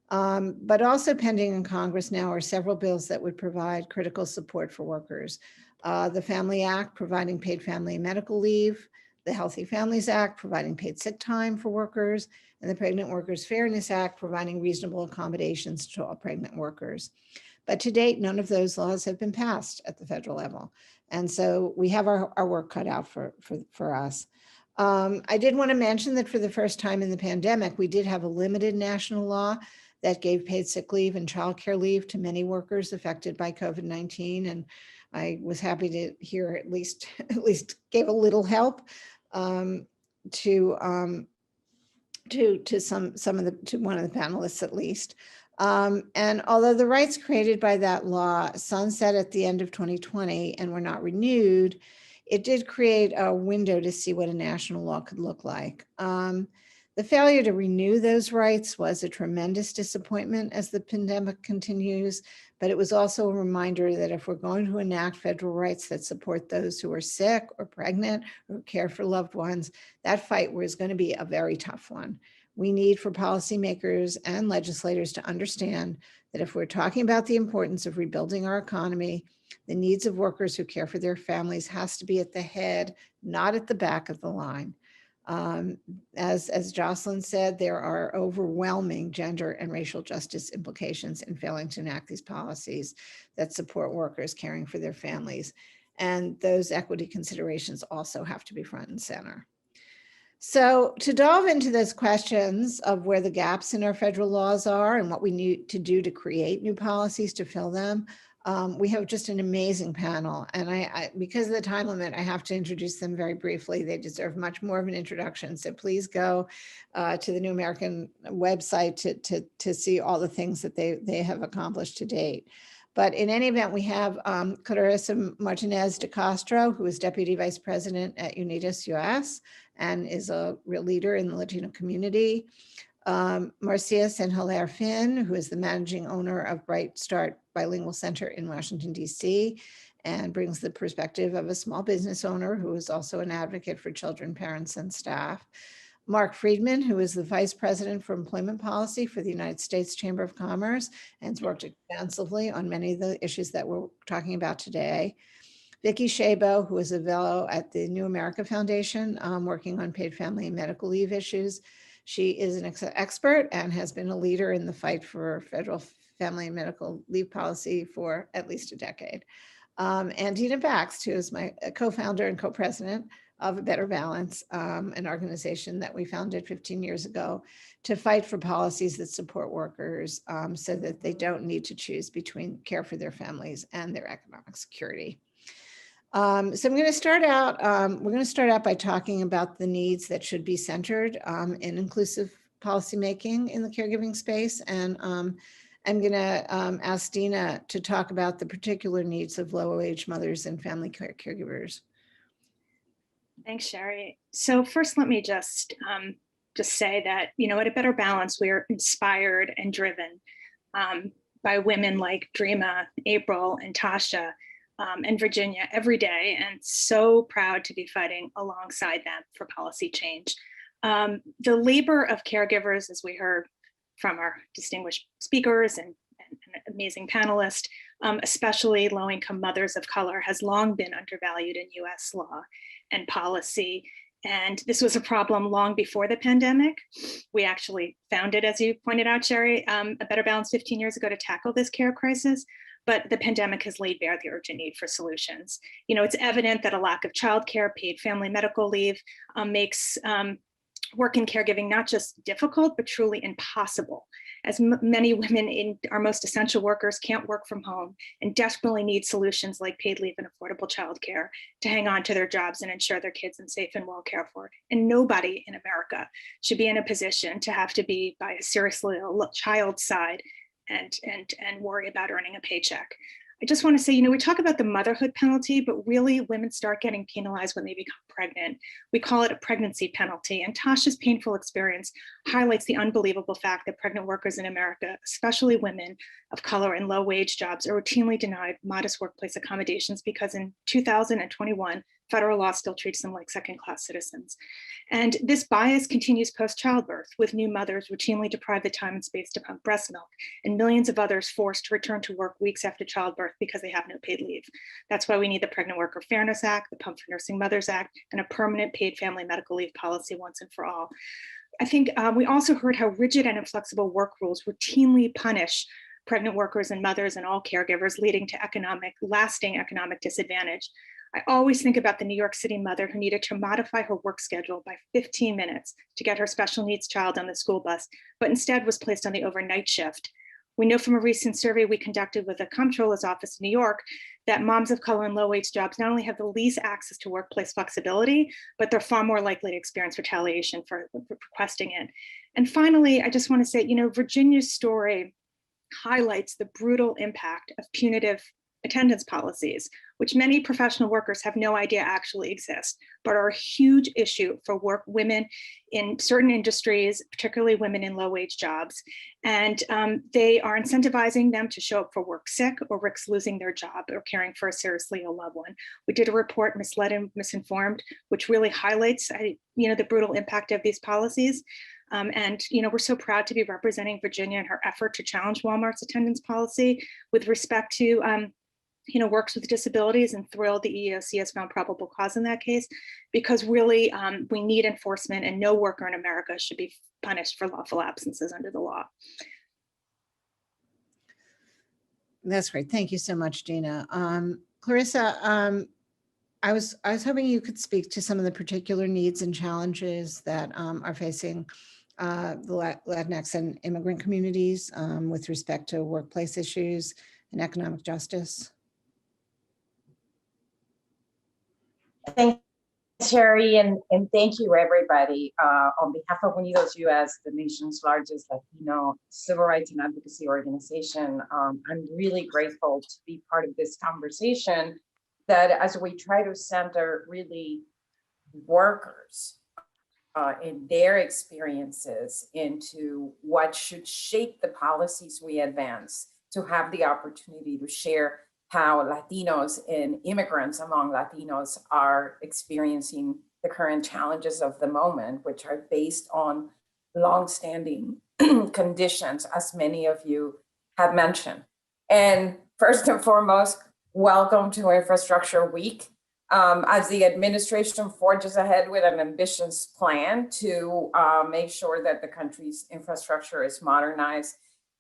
But also pending in Congress now are several bills that would provide critical support for workers. The Family Act providing paid family and medical leave, the Healthy Families Act providing paid sick time for workers, and the Pregnant Workers Fairness Act providing reasonable accommodations to all pregnant workers. But to date, none of those laws have been passed at the federal level. And so we have our work cut out for us. I did want to mention that for the first time in the pandemic, we did have a limited national law that gave paid sick leave and childcare leave to many workers affected by COVID-19. And I was happy to hear at least gave a little help to one of the panelists at least. And although the rights created by that law sunset at the end of 2020 and were not renewed, it did create a window to see what a national law could look like. The failure to renew those rights was a tremendous disappointment as the pandemic continues, but it was also a reminder that if we're going to enact federal rights that support those who are sick or pregnant or care for loved ones, that fight was going to be a very tough one. We need for policymakers and legislators to understand that if we're talking about the importance of rebuilding our economy, the needs of workers who care for their families has to be at the head, not at the back of the line. As Jocelyn said, there are overwhelming gender and racial justice implications in failing to enact these policies that support workers caring for their families. And those equity considerations also have to be front and center. So to delve into those questions of where the gaps in our federal laws are and what we need to do to create new policies to fill them, we have just an amazing panel. And I because of the time limit, I have to introduce them very briefly. They deserve much more of an introduction. So please go to the New American website to see all the things that they have accomplished to date. But in any event, we have Clarissa Martinez de Castro, who is Deputy Vice President at Unitas US and is a real leader in the Latino community. Marcia San-Hilaire Finn, who is the managing owner of Bright Start Bilingual Center in Washington, D.C., and brings the perspective of a small business owner who is also an advocate for children, parents, and staff. Mark Friedman, who is the Vice President for Employment Policy for the United States Chamber of Commerce and has worked extensively on many of the issues that we're talking about today. Vicki Shabo, who is a fellow at the New America Foundation, working on paid family and medical leave issues. She is an expert and has been a leader in the fight for federal family and medical leave policy for at least a decade. And Dina Baxt, who is my co-founder and co-president of A Better Balance, an organization that we founded 15 years ago to fight for policies that support workers so that they don't need to choose between care for their families and their economic security. So I'm going to start out, we're going to start out by talking about the needs that should be centered in inclusive policymaking in the caregiving space. And I'm going to ask Dina to talk about the particular needs of low-wage mothers and family caregivers. Thanks, Sherry. So first, let me just say that, at A Better Balance, we are inspired and driven by women like Dreama, April, and Tasha, and Virginia every day, and so proud to be fighting alongside them for policy change. The labor of caregivers, as we heard from our distinguished speakers and amazing panelists, especially low-income mothers of color, has long been undervalued in US law and policy. And this was a problem long before the pandemic. We actually founded, as you pointed out, Sherry, A Better Balance 15 years ago to tackle this care crisis. But the pandemic has laid bare the urgent need for solutions. It's evident that a lack of childcare, paid family medical leave makes work in caregiving not just difficult, but truly impossible, as many women in our most essential workers can't work from home and desperately need solutions like paid leave and affordable childcare to hang on to their jobs and ensure their kids are safe and well cared for. And nobody in America should be in a position to have to be by a seriously ill child's side and worry about earning a paycheck. I just want to say, we talk about the motherhood penalty, but really women start getting penalized when they become pregnant. We call it a pregnancy penalty. And Tasha's painful experience highlights the unbelievable fact that pregnant workers in America, especially women of color in low wage jobs, are routinely denied modest workplace accommodations because in 2021, federal law still treats them like second-class citizens. And this bias continues post-childbirth, with new mothers routinely deprived of time and space to pump breast milk, and millions of others forced to return to work weeks after childbirth because they have no paid leave. That's why we need the Pregnant Worker Fairness Act, the Pump for Nursing Mothers Act, and a permanent paid family medical leave policy once and for all. I think we also heard how rigid and inflexible work rules routinely punish pregnant workers and mothers and all caregivers, leading to lasting economic disadvantage. I always think about the New York City mother who needed to modify her work schedule by 15 minutes to get her special needs child on the school bus, but instead was placed on the overnight shift. We know from a recent survey we conducted with the Comptroller's office in New York that moms of color in low-wage jobs not only have the least access to workplace flexibility, but they're far more likely to experience retaliation for requesting it. And finally, I just want to say, Virginia's story highlights the brutal impact of punitive attendance policies, which many professional workers have no idea actually exist, but are a huge issue for women in certain industries, particularly women in low-wage jobs. And they are incentivizing them to show up for work sick or risk losing their job or caring for a seriously ill loved one. We did a report, Misled and Misinformed, which really highlights the brutal impact of these policies. And we're so proud to be representing Virginia in her effort to challenge Walmart's attendance policy with respect to works with disabilities, and thrilled the EEOC has found probable cause in that case, because really we need enforcement, and no worker in America should be punished for lawful absences under the law. That's great. Thank you so much, Gina. Clarissa, I was hoping you could speak to some of the particular needs and challenges that are facing the Latinx and immigrant communities with respect to workplace issues and economic justice. Thanks, Sherry, and thank you, everybody. On behalf of Unidos US, the nation's largest Latino civil rights and advocacy organization, I'm really grateful to be part of this conversation that as we try to center really workers in their experiences into what should shape the policies we advance, to have the opportunity to share how Latinos and immigrants among Latinos are experiencing the current challenges of the moment, which are based on longstanding conditions, as many of you have mentioned. And first and foremost, welcome to Infrastructure Week. As the administration forges ahead with an ambitious plan to make sure that the country's infrastructure is modernized,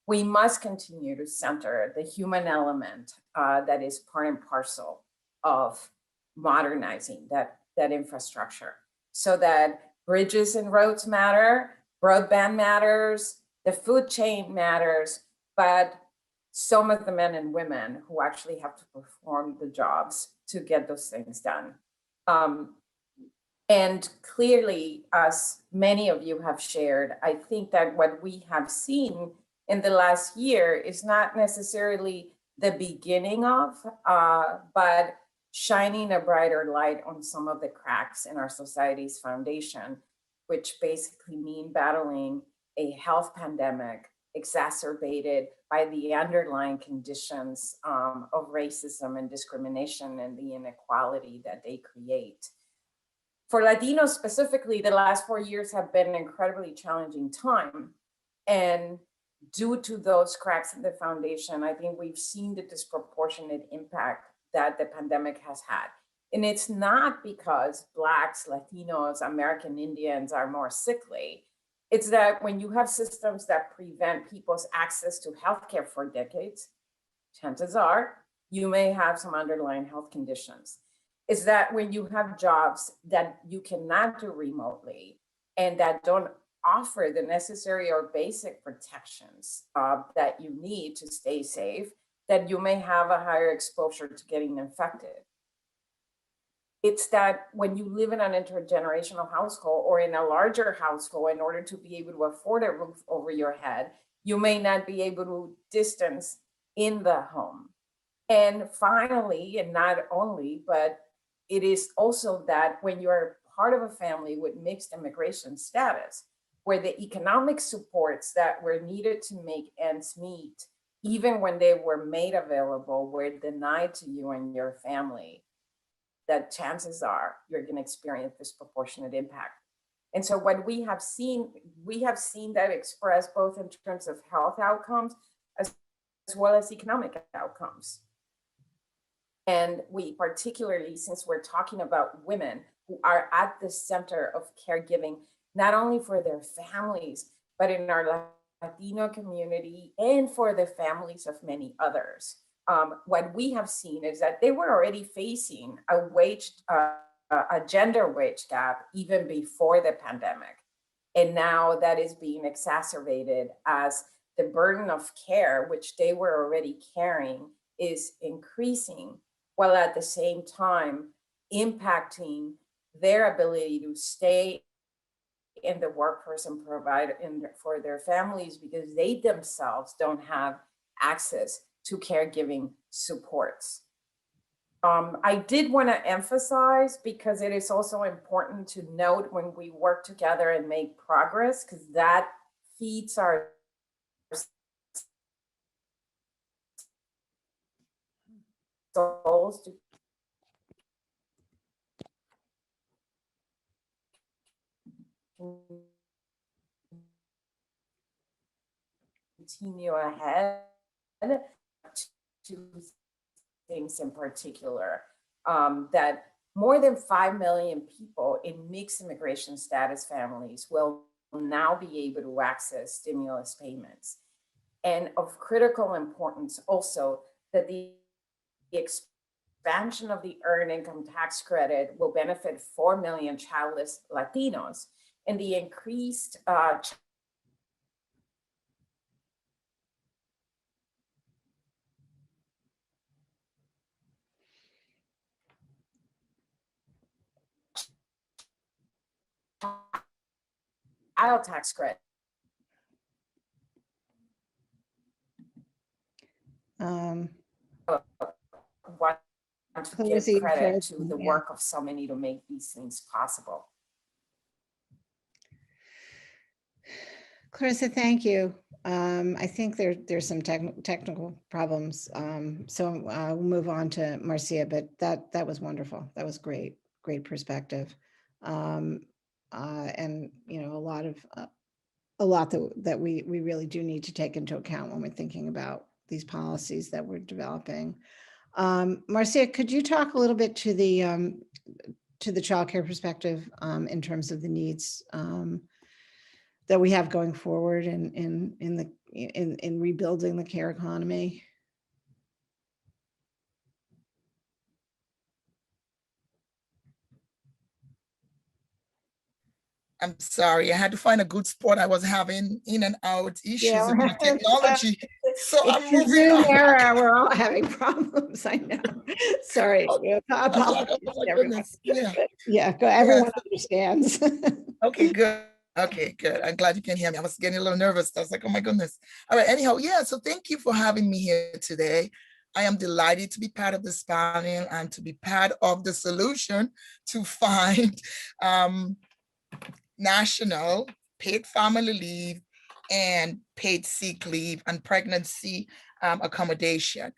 we must continue to center the human element that is part and parcel of modernizing that infrastructure, so that bridges and roads matter, broadband matters, the food chain matters, but some of the men and women who actually have to perform the jobs to get those things done. And clearly, as many of you have shared, I think that what we have seen in the last year is not necessarily the beginning of, but shining a brighter light on some of the cracks in our society's foundation, which basically mean battling a health pandemic exacerbated by the underlying conditions of racism and discrimination and the inequality that they create. For Latinos specifically, the last 4 years have been an incredibly challenging time. And due to those cracks in the foundation, I think we've seen the disproportionate impact that the pandemic has had. And it's not because Blacks, Latinos, American Indians are more sickly. It's that when you have systems that prevent people's access to healthcare for decades, chances are you may have some underlying health conditions. It's that when you have jobs that you cannot do remotely and that don't offer the necessary or basic protections that you need to stay safe, that you may have a higher exposure to getting infected. It's that when you live in an intergenerational household or in a larger household, in order to be able to afford a roof over your head, you may not be able to distance in the home. And finally, and not only, but it is also that when you're part of a family with mixed immigration status, where the economic supports that were needed to make ends meet, even when they were made available, were denied to you and your family, that chances are you're going to experience disproportionate impact. And so what we have seen that expressed both in terms of health outcomes as well as economic outcomes. And we particularly, since we're talking about women who are at the center of caregiving, not only for their families, but in our Latino community and for the families of many others. What we have seen is that they were already facing a gender wage gap even before the pandemic. And now that is being exacerbated as the burden of care, which they were already carrying, is increasing, while at the same time impacting their ability to stay in the workforce and provide for their families, because they themselves don't have access to caregiving supports. I did want to emphasize, because it is also important to note when we work together and make progress, because that feeds our souls to continue ahead. Two things in particular, that more than 5 million people in mixed immigration status families will now be able to access stimulus payments. And of critical importance also that the expansion of the earned income tax credit will benefit 4 million childless Latinos, and the increased child tax credit. Want to give credit to the work of so many to make these things possible. Clarissa, thank you. I think there's some technical problems, so we'll move on to Marcia, but that was wonderful. That was great perspective, and a lot that we really do need to take into account when we're thinking about these policies that we're developing. Marcia, could you talk a little bit to the childcare perspective in terms of the needs that we have going forward in rebuilding the care economy? I'm sorry, I had to find a good spot. I was having in and out issues with my technology. So I'm moving on. Era, we're all having problems, I know. Sorry. Oh my goodness. Yeah. Yeah, everyone understands. Okay, good. Okay, good. I'm glad you can hear me. I was getting a little nervous. I was like, oh my goodness. All right, anyhow, yeah, so thank you for having me here today. I am delighted to be part of this panel and to be part of the solution to find national paid family leave and paid sick leave and pregnancy accommodation.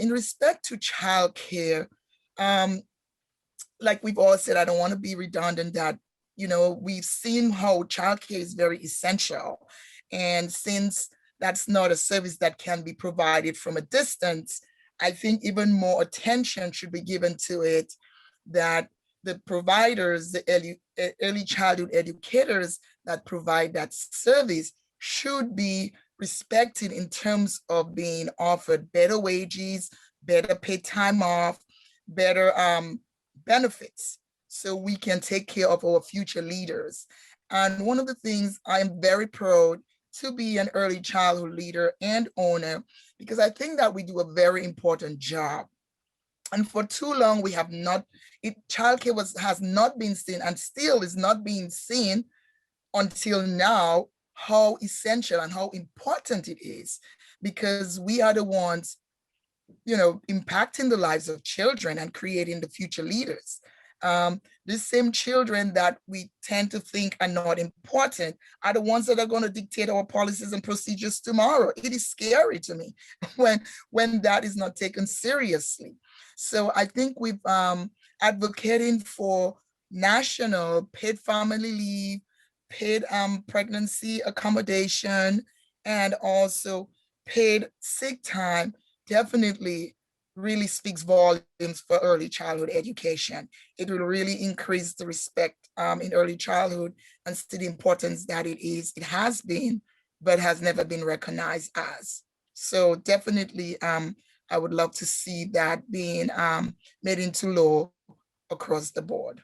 In respect to childcare, like we've all said, I don't want to be redundant that, we've seen how childcare is very essential. And since that's not a service that can be provided from a distance, I think even more attention should be given to it, that the providers, the early childhood educators that provide that service should be respected in terms of being offered better wages, better paid time off, better benefits, so we can take care of our future leaders. And one of the things I am very proud to be an early childhood leader and owner, because I think that we do a very important job. And for too long, we have not, childcare has not been seen and still is not being seen until now, how essential and how important it is, because we are the ones, impacting the lives of children and creating the future leaders. The same children that we tend to think are not important are the ones that are going to dictate our policies and procedures tomorrow. It is scary to me when that is not taken seriously. So I think we've advocating for national paid family leave, paid pregnancy accommodation, and also paid sick time definitely really speaks volumes for early childhood education. It will really increase the respect in early childhood and see the importance that it has been, but has never been recognized as. So definitely, I would love to see that being made into law across the board.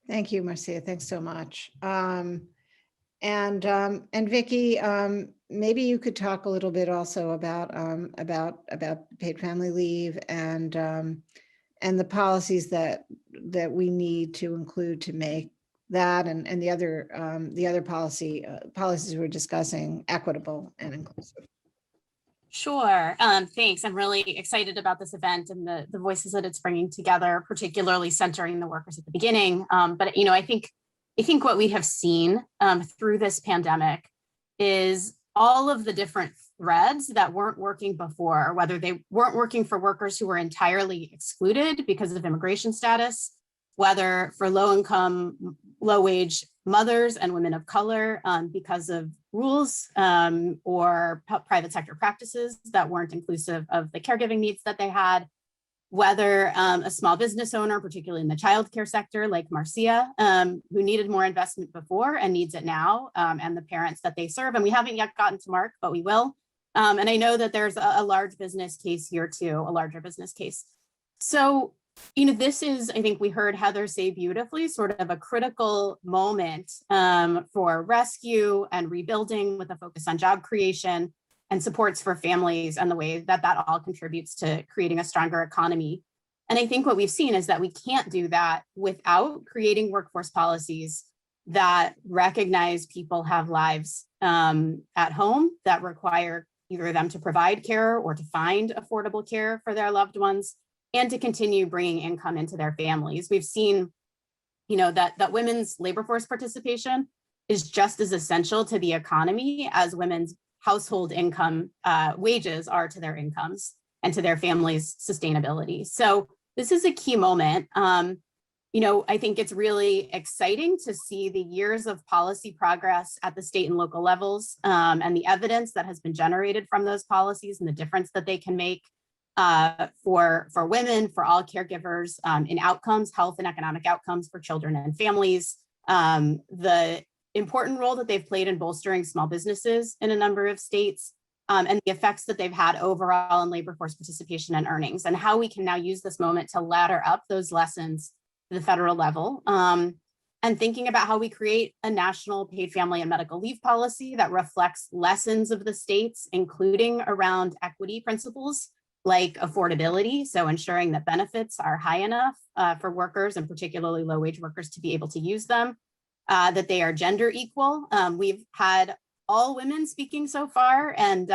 Thank you, Marcia. Thanks so much. And Vicky, maybe you could talk a little bit also about paid family leave and the policies that we need to include to make that and the other policies we're discussing equitable and inclusive. Sure. Thanks. I'm really excited about this event and the voices that it's bringing together, particularly centering the workers at the beginning. But I think what we have seen through this pandemic is all of the different threads that weren't working before, whether they weren't working for workers who were entirely excluded because of immigration status, whether for low-income, low-wage mothers and women of color because of rules or private sector practices that weren't inclusive of the caregiving needs that they had, whether a small business owner, particularly in the childcare sector like Marcia, who needed more investment before and needs it now, and the parents that they serve. And we haven't yet gotten to Mark, but we will. And I know that there's a large business case here too, a larger business case. So, this is, I think we heard Heather say beautifully, sort of a critical moment for rescue and rebuilding with a focus on job creation and supports for families and the way that all contributes to creating a stronger economy. And I think what we've seen is that we can't do that without creating workforce policies that recognize people have lives at home that require either them to provide care or to find affordable care for their loved ones, and to continue bringing income into their families. We've seen, that women's labor force participation is just as essential to the economy as women's household income wages are to their incomes and to their families' sustainability. So this is a key moment. I think it's really exciting to see the years of policy progress at the state and local levels and the evidence that has been generated from those policies and the difference that they can make for women, for all caregivers in outcomes, health and economic outcomes for children and families, the important role that they've played in bolstering small businesses in a number of states, and the effects that they've had overall in labor force participation and earnings, and how we can now use this moment to ladder up those lessons to the federal level, and thinking about how we create a national paid family and medical leave policy that reflects lessons of the states, including around equity principles like affordability, so ensuring that benefits are high enough for workers and particularly low-wage workers to be able to use them, that they are gender equal. We've had all women speaking so far, and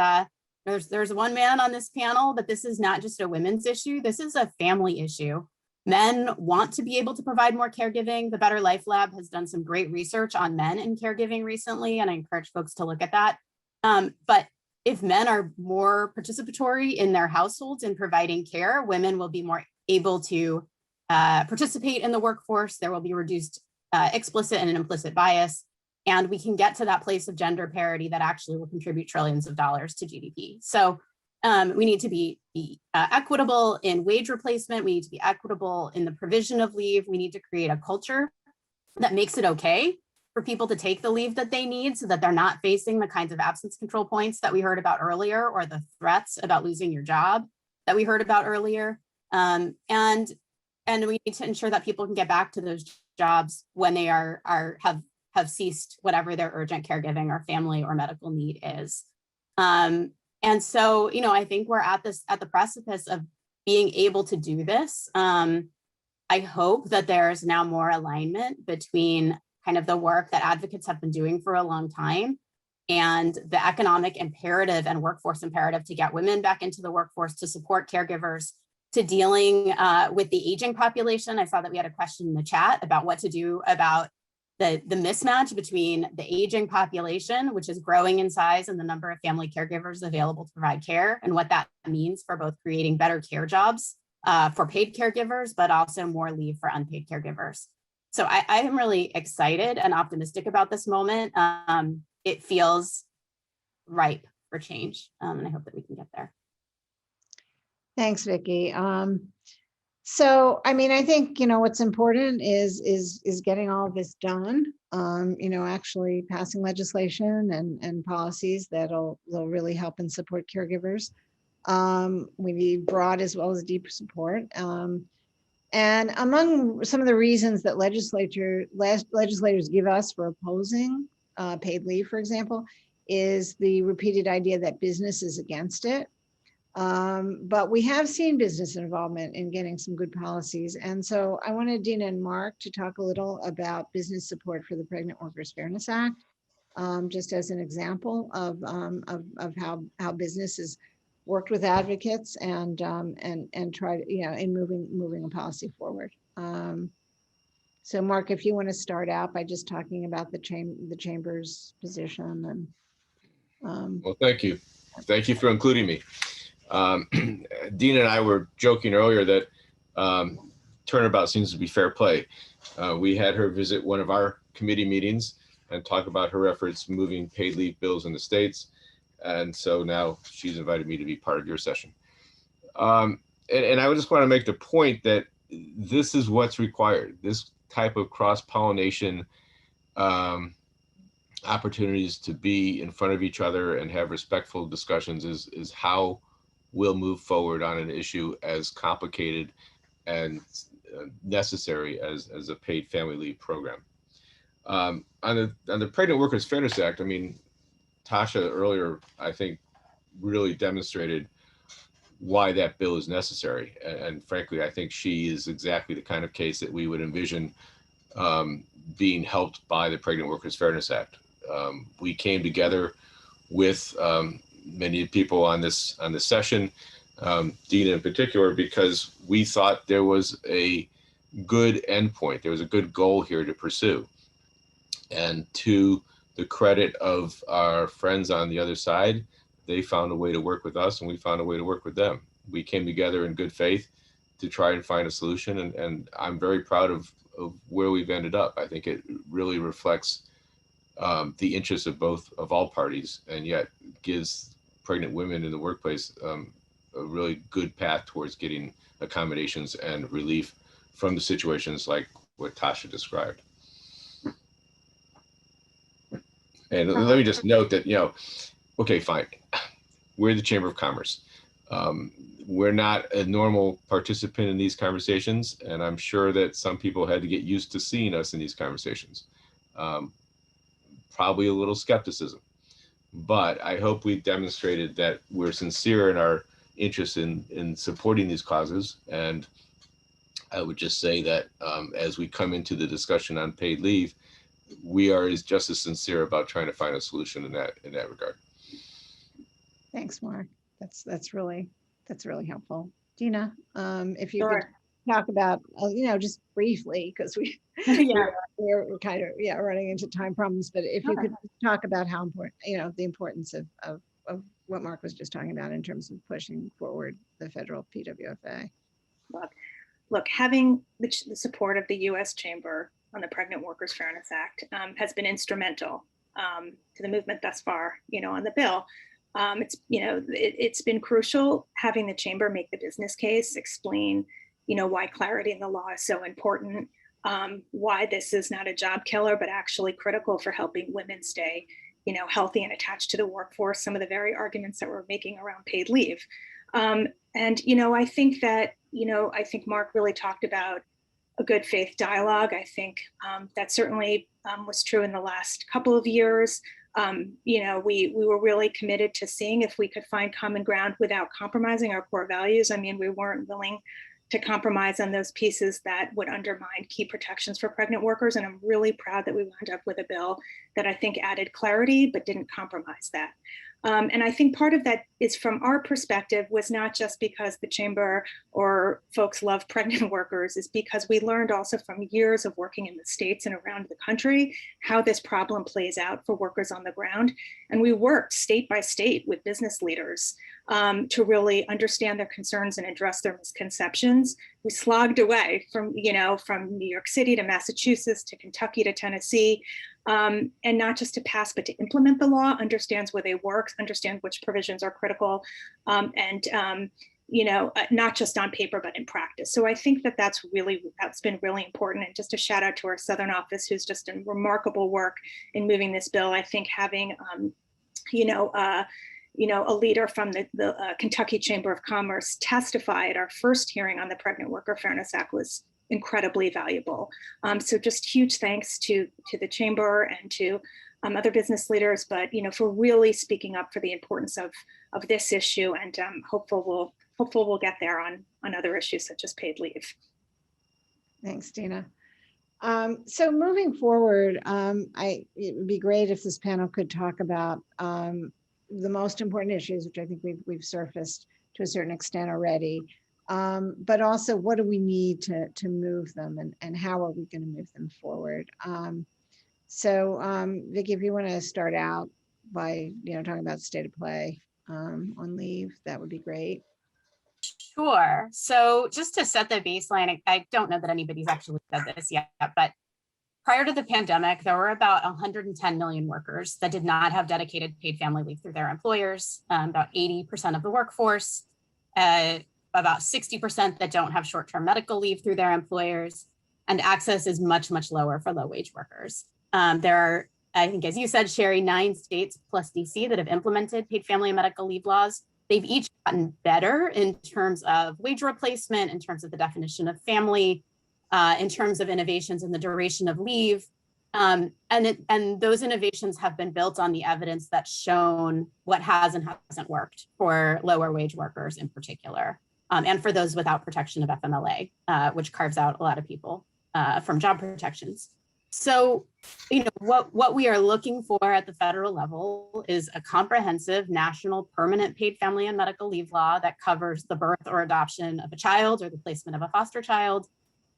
there's one man on this panel, but this is not just a women's issue, this is a family issue. Men want to be able to provide more caregiving. The Better Life Lab has done some great research on men in caregiving recently, and I encourage folks to look at that. But if men are more participatory in their households in providing care, women will be more able to participate in the workforce. There will be reduced explicit and implicit bias, and we can get to that place of gender parity that actually will contribute trillions of dollars to GDP. So we need to be equitable in wage replacement. We need to be equitable in the provision of leave. We need to create a culture that makes it okay for people to take the leave that they need so that they're not facing the kinds of absence control points that we heard about earlier, or the threats about losing your job that we heard about earlier. And we need to ensure that people can get back to those jobs when they have ceased whatever their urgent caregiving or family or medical need is. And so, I think we're at the precipice of being able to do this. I hope that there's now more alignment between kind of the work that advocates have been doing for a long time and the economic imperative and workforce imperative to get women back into the workforce, to support caregivers, to dealing with the aging population. I saw that we had a question in the chat about what to do about the mismatch between the aging population, which is growing in size, and the number of family caregivers available to provide care, and what that means for both creating better care jobs for paid caregivers, but also more leave for unpaid caregivers. So I am really excited and optimistic about this moment. It feels ripe for change, and I hope that we can get there. Thanks, Vicki. So, I mean, I think, what's important is getting all of this done, actually passing legislation and policies that'll really help and support caregivers. We need broad as well as deep support. And among some of the reasons that legislators give us for opposing paid leave, for example, is the repeated idea that business is against it. But we have seen business involvement in getting some good policies. And so I wanted Dina and Mark to talk a little about business support for the Pregnant Workers Fairness Act, just as an example of how businesses worked with advocates and tried, in moving a policy forward. So Mark, if you want to start out by just talking about the chamber's position and. Well, thank you. Thank you for including me. Dina and I were joking earlier that turnabout seems to be fair play. We had her visit one of our committee meetings and talk about her efforts moving paid leave bills in the states. And so now she's invited me to be part of your session. And I just want to make the point that this is what's required. This type of cross-pollination opportunities to be in front of each other and have respectful discussions is how we'll move forward on an issue as complicated and necessary as a paid family leave program. On the Pregnant Workers Fairness Act, I mean, Tasha earlier, I think, really demonstrated why that bill is necessary. And frankly, I think she is exactly the kind of case that we would envision being helped by the Pregnant Workers Fairness Act. We came together with many people on this session, Dina in particular, because we thought there was a good endpoint. There was a good goal here to pursue. And to the credit of our friends on the other side, they found a way to work with us and we found a way to work with them. We came together in good faith to try and find a solution. And I'm very proud of where we've ended up. I think it really reflects the interests of all parties, and yet gives pregnant women in the workplace a really good path towards getting accommodations and relief from the situations like what Tasha described. And let me just note that, okay, fine. We're the Chamber of Commerce. We're not a normal participant in these conversations, and I'm sure that some people had to get used to seeing us in these conversations. Probably a little skepticism, but I hope we've demonstrated that we're sincere in our interest in supporting these causes. And I would just say that as we come into the discussion on paid leave, we are just as sincere about trying to find a solution in that regard. Thanks, Mark. That's really helpful. Dina, if you Sure. could talk about, just briefly, because we're kind of running into time problems. But if you could talk about how important, the importance of what Mark was just talking about in terms of pushing forward the federal PWFA. Look, having the support of the U.S. Chamber on the Pregnant Workers Fairness Act has been instrumental to the movement thus far, on the bill. It's been crucial having the chamber make the business case, explain, why clarity in the law is so important, why this is not a job killer, but actually critical for helping women stay, healthy and attached to the workforce. Some of the very arguments that we're making around paid leave. And, I think that, I think Mark really talked about a good faith dialogue. I think that certainly was true in the last couple of years. We were really committed to seeing if we could find common ground without compromising our core values. I mean, we weren't willing to compromise on those pieces that would undermine key protections for pregnant workers. And I'm really proud that we wound up with a bill that I think added clarity, but didn't compromise that. And I think part of that is from our perspective was not just because the chamber or folks love pregnant workers, is because we learned also from years of working in the states and around the country how this problem plays out for workers on the ground. And we worked state by state with business leaders to really understand their concerns and address their misconceptions. We slogged away from New York City to Massachusetts to Kentucky to Tennessee. And not just to pass, but to implement the law, understands where they work, understand which provisions are critical, and not just on paper, but in practice. So I think that's been really important. And just a shout out to our Southern office, who's just done remarkable work in moving this bill. I think having, a leader from the Kentucky Chamber of Commerce testify at our first hearing on the Pregnant Worker Fairness Act was incredibly valuable. So just huge thanks to the chamber and to other business leaders, but for really speaking up for the importance of this issue, and hopeful we'll get there on other issues such as paid leave. Thanks, Dina. So moving forward, it would be great if this panel could talk about the most important issues, which I think we've surfaced to a certain extent already. But also, what do we need to move them, and how are we going to move them forward? Vicki, if you want to start out by talking about state of play on leave, that would be great. Sure. So just to set the baseline, I don't know that anybody's actually said this yet, but prior to the pandemic, there were about 110 million workers that did not have dedicated paid family leave through their employers, about 80% of the workforce. About 60% that don't have short-term medical leave through their employers, and access is much, much lower for low-wage workers. There are, I think, as you said, Sherry, 9 states plus DC that have implemented paid family and medical leave laws. They've each gotten better in terms of wage replacement, in terms of the definition of family, in terms of innovations in the duration of leave. And those innovations have been built on the evidence that's shown what has and hasn't worked for lower wage workers in particular. And for those without protection of FMLA, which carves out a lot of people from job protections. So, what we are looking for at the federal level is a comprehensive national permanent paid family and medical leave law that covers the birth or adoption of a child or the placement of a foster child,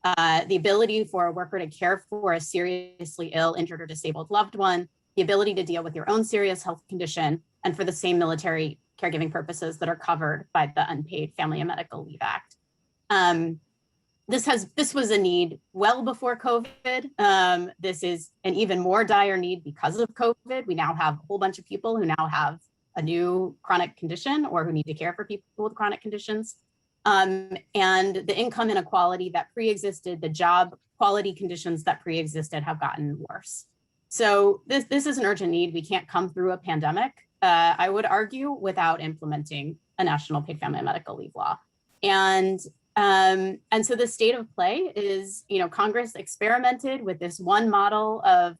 the ability for a worker to care for a seriously ill, injured, or disabled loved one, the ability to deal with your own serious health condition, and for the same military caregiving purposes that are covered by the Unpaid Family and Medical Leave Act. This was a need well before COVID. This is an even more dire need because of COVID. We now have a whole bunch of people who now have a new chronic condition or who need to care for people with chronic conditions. And the income inequality that pre-existed, the job quality conditions that pre-existed have gotten worse. So this is an urgent need. We can't come through a pandemic, I would argue, without implementing a national paid family and medical leave law. And so the state of play is, Congress experimented with this one model of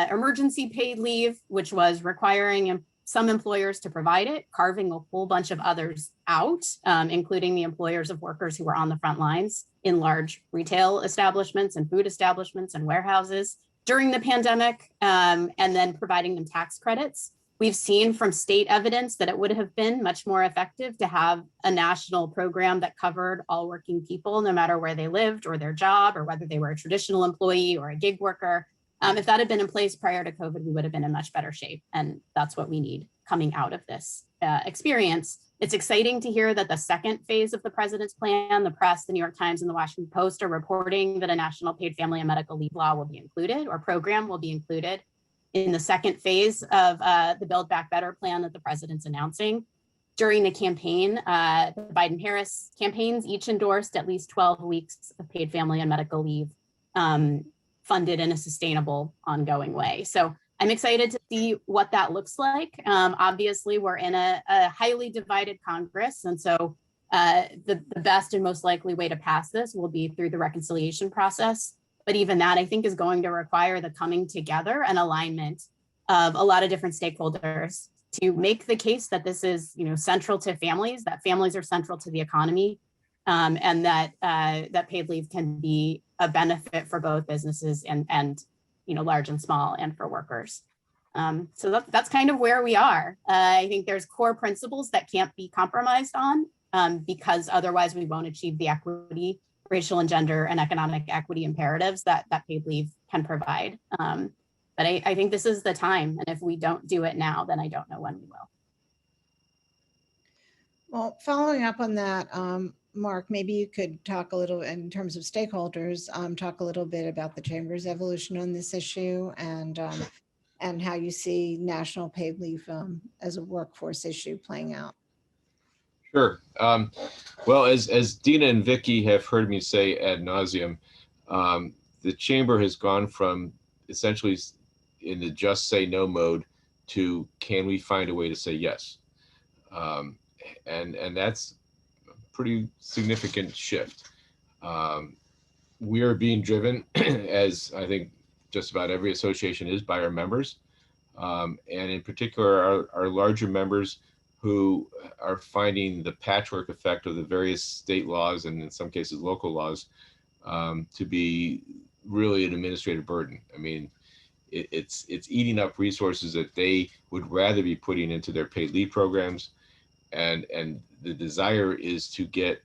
emergency paid leave, which was requiring some employers to provide it, carving a whole bunch of others out, including the employers of workers who were on the front lines in large retail establishments and food establishments and warehouses during the pandemic, and then providing them tax credits. We've seen from state evidence that it would have been much more effective to have a national program that covered all working people, no matter where they lived or their job, or whether they were a traditional employee or a gig worker. If that had been in place prior to COVID, we would have been in much better shape. And that's what we need coming out of this experience. It's exciting to hear that the second phase of the president's plan, the press, the New York Times, and the Washington Post are reporting that a national paid family and medical leave law will be included, or program will be included in the second phase of the Build Back Better plan that the president's announcing. During the campaign, the Biden-Harris campaigns each endorsed at least 12 weeks of paid family and medical leave funded in a sustainable, ongoing way. So I'm excited to see what that looks like. Obviously, we're in a highly divided Congress. And so the best and most likely way to pass this will be through the reconciliation process. But even that, I think, is going to require the coming together and alignment of a lot of different stakeholders to make the case that this is, central to families, that families are central to the economy, and that that paid leave can be a benefit for both businesses and large and small, and for workers. So that's kind of where we are. I think there's core principles that can't be compromised on because otherwise we won't achieve the equity, racial and gender and economic equity imperatives that paid leave can provide. But I think this is the time. And if we don't do it now, then I don't know when we will. Well, following up on that, Mark, maybe you could talk a little in terms of stakeholders, talk a little bit about the Chamber's evolution on this issue and how you see national paid leave as a workforce issue playing out. Sure. Well, as Dina and Vicky have heard me say ad nauseum, the Chamber has gone from essentially in the just say no mode to can we find a way to say yes? And that's a pretty significant shift. We are being driven, as I think just about every association is, by our members. And in particular, our larger members who are finding the patchwork effect of the various state laws and in some cases local laws to be really an administrative burden. I mean, it's eating up resources that they would rather be putting into their paid leave programs. And the desire is to get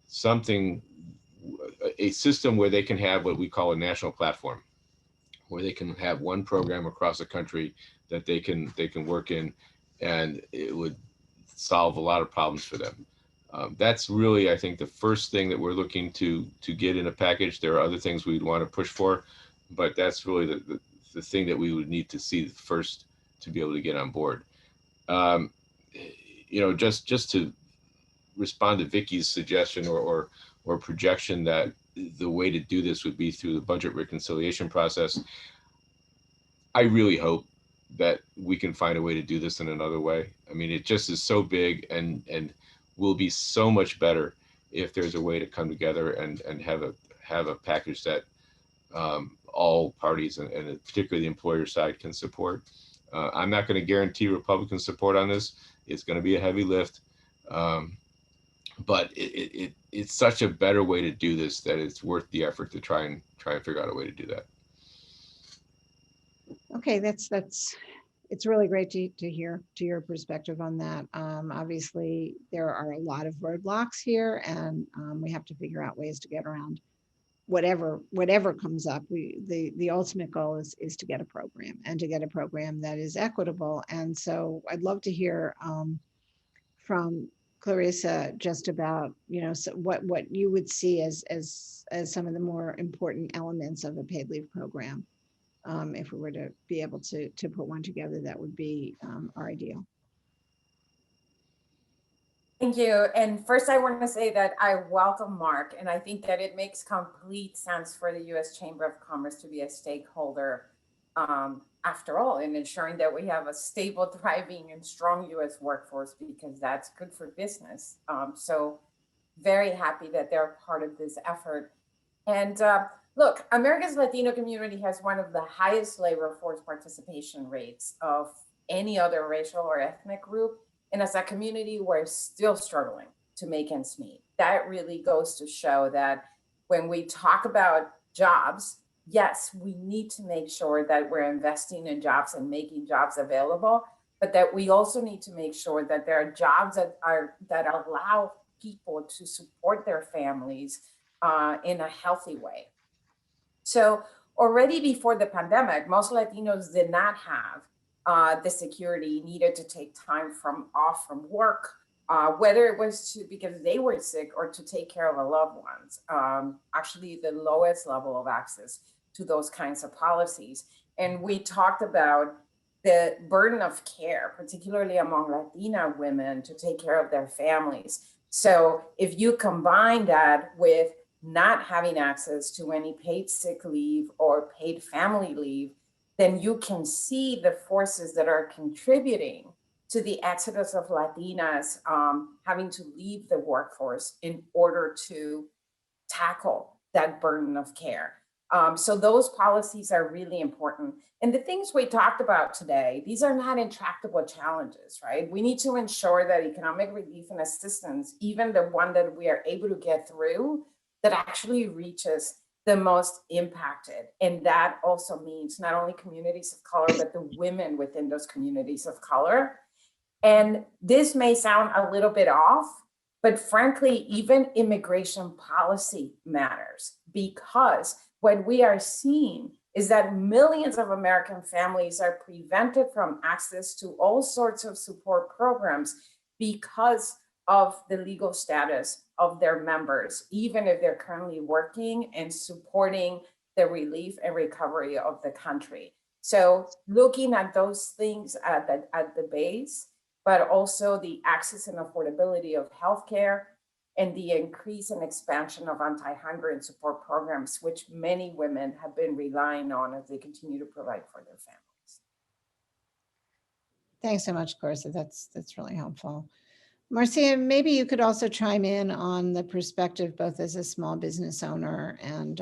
something, a system where they can have what we call a national platform, where they can have one program across the country that they can work in, and it would solve a lot of problems for them. That's really, I think, the first thing that we're looking to get in a package. There are other things we'd want to push for, but that's really the thing that we would need to see first to be able to get on board. You know, just to respond to Vicky's suggestion or projection that the way to do this would be through the budget reconciliation process. I really hope that we can find a way to do this in another way. I mean, it just is so big and will be so much better if there's a way to come together and have a package that all parties and particularly the employer side can support. I'm not going to guarantee Republican support on this. It's going to be a heavy lift, but it's such a better way to do this that it's worth the effort to try and figure out a way to do that. Okay, it's really great to hear your perspective on that. Obviously, there are a lot of roadblocks here, and we have to figure out ways to get around whatever comes up. The ultimate goal is to get a program and to get a program that is equitable. And so I'd love to hear from Clarissa just about, you know, so what you would see as some of the more important elements of a paid leave program. If we were to be able to put one together, that would be our ideal. Thank you. And first, I want to say that I welcome Mark, and I think that it makes complete sense for the U.S. Chamber of Commerce to be a stakeholder, after all, in ensuring that we have a stable, thriving, and strong U.S. workforce, because that's good for business. So very happy that they're part of this effort. And look, America's Latino community has one of the highest labor force participation rates of any other racial or ethnic group. And as a community, we're still struggling to make ends meet. That really goes to show that when we talk about jobs, yes, we need to make sure that we're investing in jobs and making jobs available, but that we also need to make sure that there are jobs that allow people to support their families in a healthy way. So already before the pandemic, most Latinos did not have the security needed to take time off from work, whether it was because they were sick or to take care of a loved ones. Actually, the lowest level of access to those kinds of policies. And we talked about the burden of care, particularly among Latina women, to take care of their families. So if you combine that with not having access to any paid sick leave or paid family leave, then you can see the forces that are contributing to the exodus of Latinas having to leave the workforce in order to tackle that burden of care. So those policies are really important. And the things we talked about today, these are not intractable challenges, right? We need to ensure that economic relief and assistance, even the one that we are able to get through, that actually reaches the most impacted. And that also means not only communities of color, but the women within those communities of color. And this may sound a little bit off, but frankly, even immigration policy matters, because what we are seeing is that millions of American families are prevented from access to all sorts of support programs because of the legal status of their members, even if they're currently working and supporting the relief and recovery of the country. So looking at those things at the base, but also the access and affordability of healthcare and the increase and expansion of anti-hunger and support programs, which many women have been relying on as they continue to provide for their families. Thanks so much, Corsa. That's really helpful. Marcia, maybe you could also chime in on the perspective, both as a small business owner and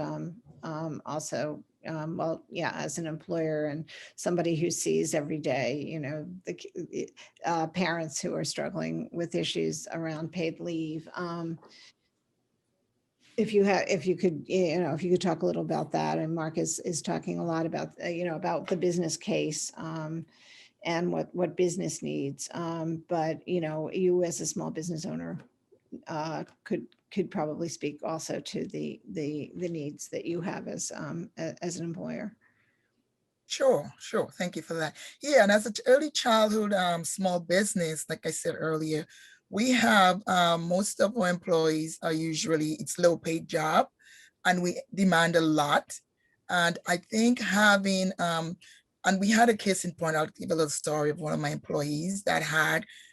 also, well, yeah, as an employer and somebody who sees every day, you know, the parents who are struggling with issues around paid leave. If you could talk a little about that. And Mark is talking a lot about, about the business case and what business needs. But, you as a small business owner could probably speak also to the needs that you have as an employer. Sure. Thank you for that. Yeah, and as an early childhood small business, like I said earlier, we have most of our employees are usually, it's low paid job, and we demand a lot. And I think having, and we had a case in point, I'll give a little story of one of my employees that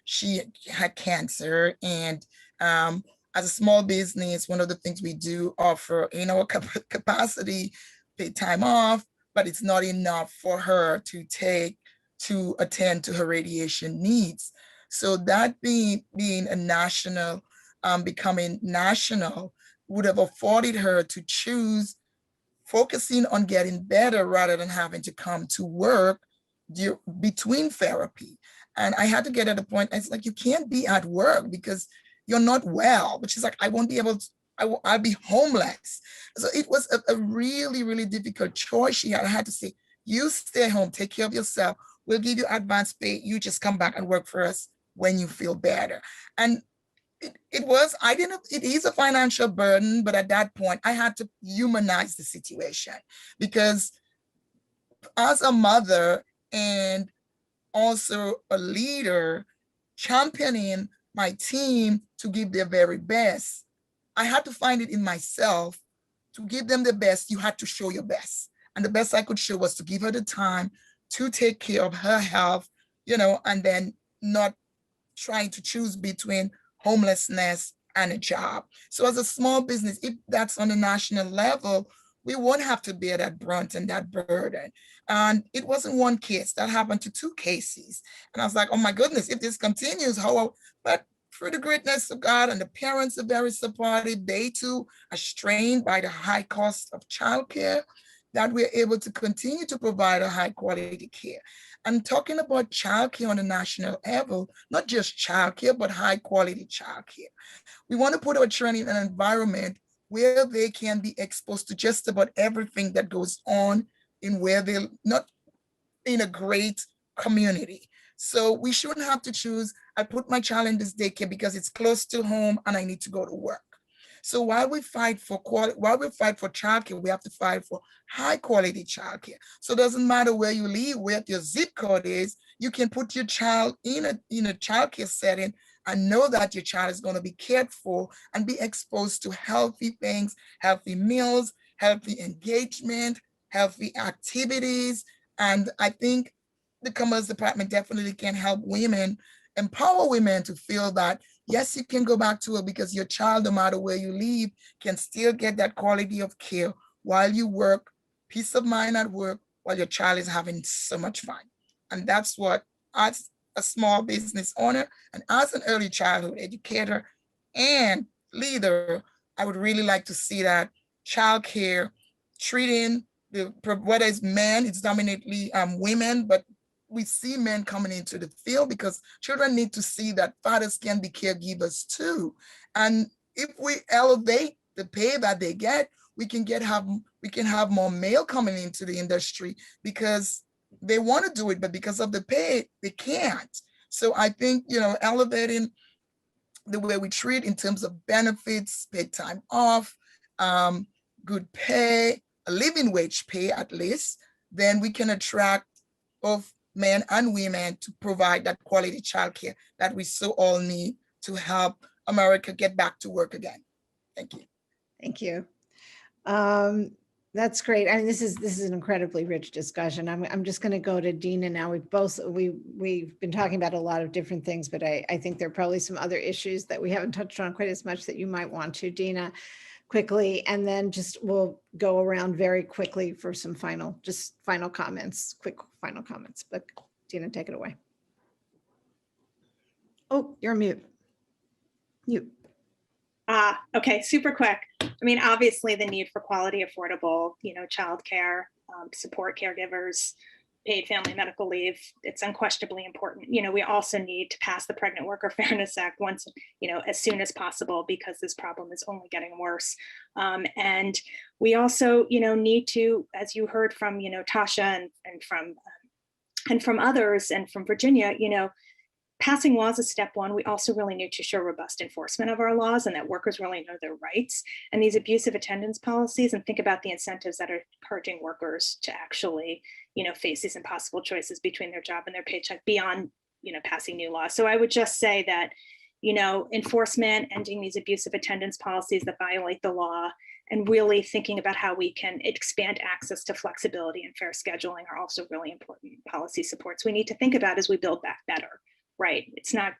she had cancer. And as a small business, one of the things we do offer in our capacity, paid time off, but it's not enough for her to attend to her radiation needs. So that being a national, becoming national, would have afforded her to choose focusing on getting better rather than having to come to work between therapy. And I had to get at a point, it's like, you can't be at work because you're not well. But she's like, I won't be able to, I'll be homeless. So it was a really, really difficult choice she had. I had to say, you stay home, take care of yourself. We'll give you advance pay. You just come back and work for us when you feel better. And it is a financial burden, but at that point I had to humanize the situation, because as a mother and also a leader championing my team to give their very best, I had to find it in myself to give them the best. You had to show your best. And the best I could show was to give her the time to take care of her health, and then not trying to choose between homelessness and a job. So as a small business, if that's on a national level, we won't have to bear that brunt and that burden. And it wasn't one case, that happened to 2 cases. And I was like, oh my goodness, if this continues, but through the greatness of God, and the parents are very supportive, they too are strained by the high cost of childcare, that we're able to continue to provide a high quality care. And talking about childcare on a national level, not just childcare, but high quality childcare. We want to put our children in an environment where they can be exposed to just about everything that goes on in where they're not in a great community. So we shouldn't have to choose, I put my child in this daycare because it's close to home and I need to go to work. So while we fight for childcare, we have to fight for high quality childcare. So it doesn't matter where you live, where your zip code is, you can put your child in a childcare setting and know that your child is going to be cared for and be exposed to healthy things, healthy meals, healthy engagement, healthy activities. And I think the Commerce Department definitely can help women, empower women to feel that, yes, you can go back to it because your child, no matter where you live, can still get that quality of care while you work, peace of mind at work, while your child is having so much fun. And that's what, as a small business owner and as an early childhood educator and leader, I would really like to see that childcare treating whether it's men, it's dominantly women, but we see men coming into the field because children need to see that fathers can be caregivers too. And if we elevate the pay that they get, we can have more male coming into the industry because they want to do it, but because of the pay, they can't. So I think, elevating the way we treat in terms of benefits, paid time off, good pay, a living wage pay at least, then we can attract both men and women to provide that quality childcare that we so all need to help America get back to work again. Thank you. Thank you. That's great. I mean, this is an incredibly rich discussion. I'm just going to go to Dina now. We've been talking about a lot of different things, but I think there are probably some other issues that we haven't touched on quite as much that you might want to, Dina, quickly, and then we'll go around very quickly for some final comments, quick final comments. But Dina, take it away. Oh, you're mute. Mute. Okay, super quick. I mean, obviously the need for quality, affordable, childcare, support caregivers, paid family medical leave, it's unquestionably important. We also need to pass the Pregnant Worker Fairness Act once, as soon as possible, because this problem is only getting worse. And we also, need to, as you heard from, Tasha and from others and from Virginia, passing laws is step one. We also really need to show robust enforcement of our laws and that workers really know their rights. And these abusive attendance policies, and think about the incentives that are encouraging workers to actually, face these impossible choices between their job and their paycheck beyond, passing new laws. So I would just say that, enforcement, ending these abusive attendance policies that violate the law, and really thinking about how we can expand access to flexibility and fair scheduling are also really important policy supports we need to think about as we build back better. Right. It's not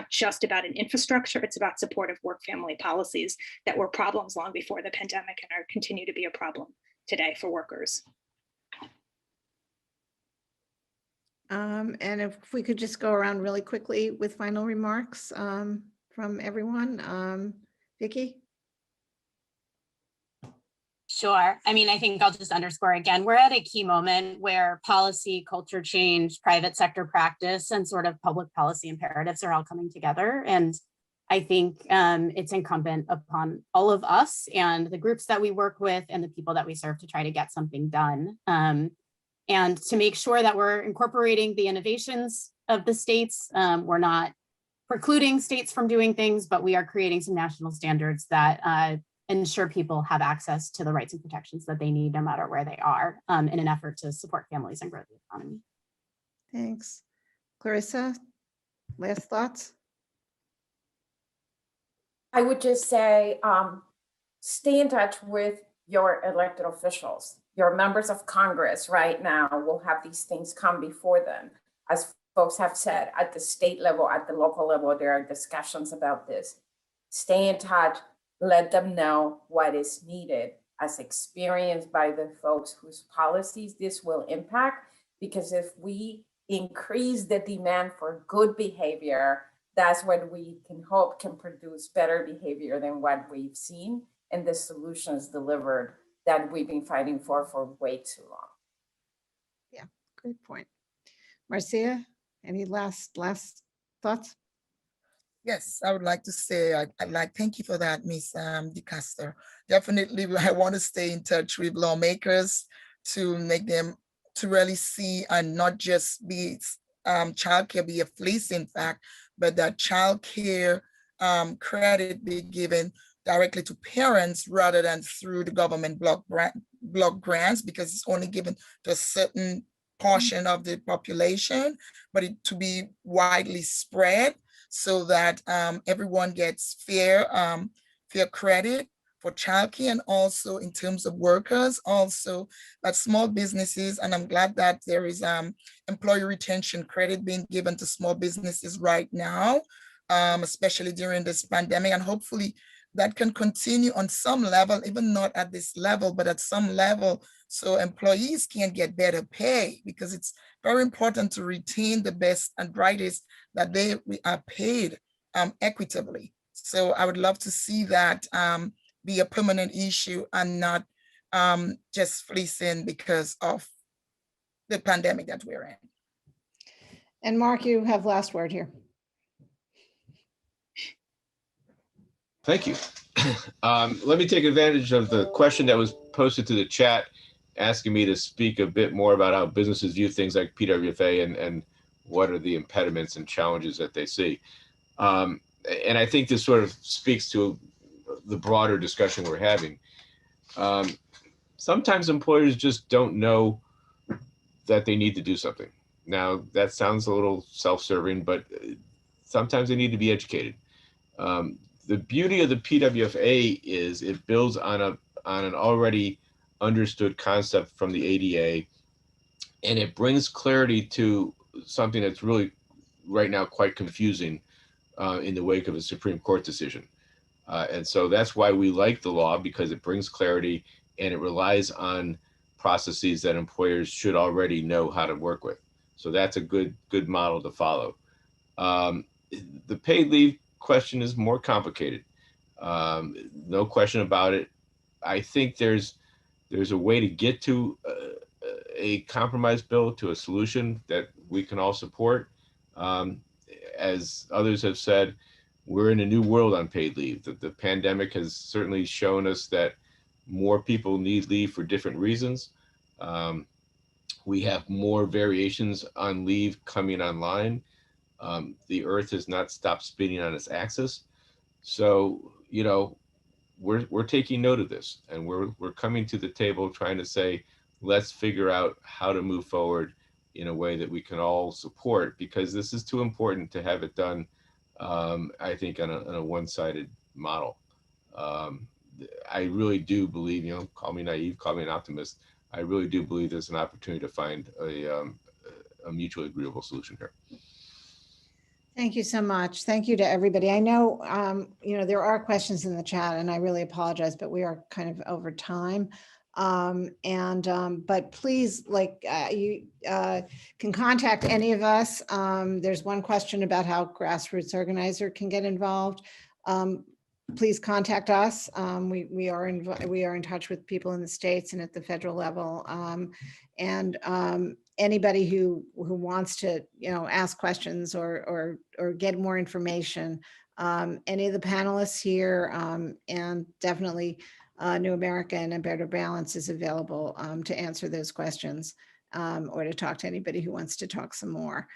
just about an infrastructure. It's about supportive work family policies that were problems long before the pandemic and are continue to be a problem today for workers. And if we could just go around really quickly with final remarks from everyone. Vicki? Sure. I mean, I think I'll just underscore again, we're at a key moment where policy, culture change, private sector practice, and sort of public policy imperatives are all coming together. And I think it's incumbent upon all of us and the groups that we work with and the people that we serve to try to get something done. And to make sure that we're incorporating the innovations of the states. We're not precluding states from doing things, but we are creating some national standards that ensure people have access to the rights and protections that they need no matter where they are in an effort to support families and grow the economy. Thanks. Clarissa, last thoughts? I would just say, stay in touch with your elected officials. Your members of Congress right now will have these things come before them. As folks have said, at the state level, at the local level, there are discussions about this. Stay in touch. Let them know what is needed as experienced by the folks whose policies this will impact. Because if we increase the demand for good behavior, that's what we can hope can produce better behavior than what we've seen and the solutions delivered that we've been fighting for way too long. Yeah, great point. Marcia, any last thoughts? Yes, I would like to say, thank you for that, Ms. DeCaster. Definitely, I want to stay in touch with lawmakers to make them to really see and not just be childcare be a fleece, in fact, but that childcare credit be given directly to parents rather than through the government block grants, because it's only given to a certain portion of the population, but it to be widely spread so that everyone gets fair credit for childcare, and also in terms of workers, also that small businesses, and I'm glad that there is employee retention credit being given to small businesses right now, especially during this pandemic, and hopefully that can continue on some level, even not at this level, but at some level, so employees can get better pay, because it's very important to retain the best and brightest that they are paid equitably. So I would love to see that be a permanent issue and not just fleecing because of the pandemic that we're in. And Mark, you have last word here. Thank you. Let me take advantage of the question that was posted to the chat, asking me to speak a bit more about how businesses view things like PWFA and what are the impediments and challenges that they see. And I think this sort of speaks to the broader discussion we're having. Sometimes employers just don't know that they need to do something. Now, that sounds a little self-serving, but sometimes they need to be educated. The beauty of the PWFA is it builds on an already understood concept from the ADA, and it brings clarity to something that's really right now quite confusing in the wake of a Supreme Court decision. And so that's why we like the law, because it brings clarity and it relies on processes that employers should already know how to work with. So that's a good model to follow. The paid leave question is more complicated. No question about it. I think there's a way to get to a compromise bill, to a solution that we can all support. As others have said, we're in a new world on paid leave. The pandemic has certainly shown us that more people need leave for different reasons. We have more variations on leave coming online. The earth has not stopped spinning on its axis. So, you know, we're taking note of this, and we're coming to the table trying to say, let's figure out how to move forward in a way that we can all support, because this is too important to have it done, I think, on a one-sided model. I really do believe, you know, call me naive, call me an optimist, I really do believe there's an opportunity to find a mutually agreeable solution here. Thank you so much. Thank you to everybody. I know, you know, there are questions in the chat, and I really apologize, but we are kind of over time. But please, like, you can contact any of us. There's one question about how grassroots organizer can get involved. Please contact us. We are in touch with people in the States and at the federal level. Anybody who wants to, you know, ask questions or get more information, any of the panelists here, and definitely New America and A Better Balance is available to answer those questions, or to talk to anybody who wants to talk some more.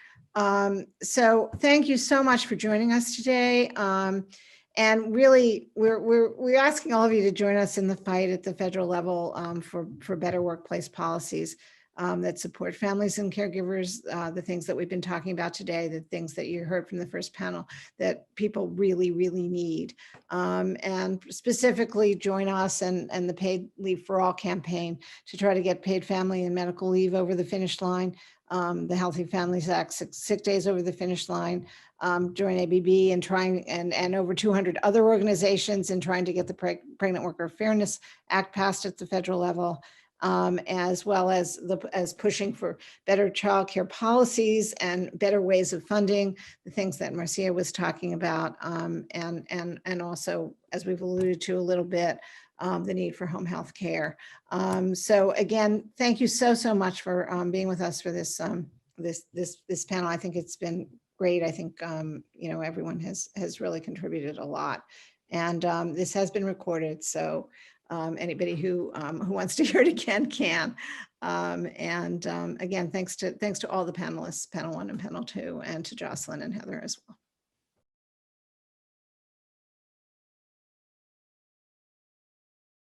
So thank you so much for joining us today. And really, we're asking all of you to join us in the fight at the federal level for better workplace policies that support families and caregivers, the things that we've been talking about today, the things that you heard from the first panel that people really, really need. And specifically join us and the Paid Leave for All campaign to try to get paid family and medical leave over the finish line, the Healthy Families Act, sick days over the finish line, join ABB and trying, and over 200 other organizations in trying to get the Pregnant Worker Fairness Act passed at the federal level. As well as pushing for better childcare policies and better ways of funding, the things that Marcia was talking about, and also, as we've alluded to a little bit, the need for home health care. So again, thank you so much for being with us for this this panel. I think it's been great. I think you know, everyone has really contributed a lot, and this has been recorded, so. Anybody who wants to hear it again can. Again, thanks to all the panelists, panel 1 and panel 2, and to Jocelyn and Heather as well.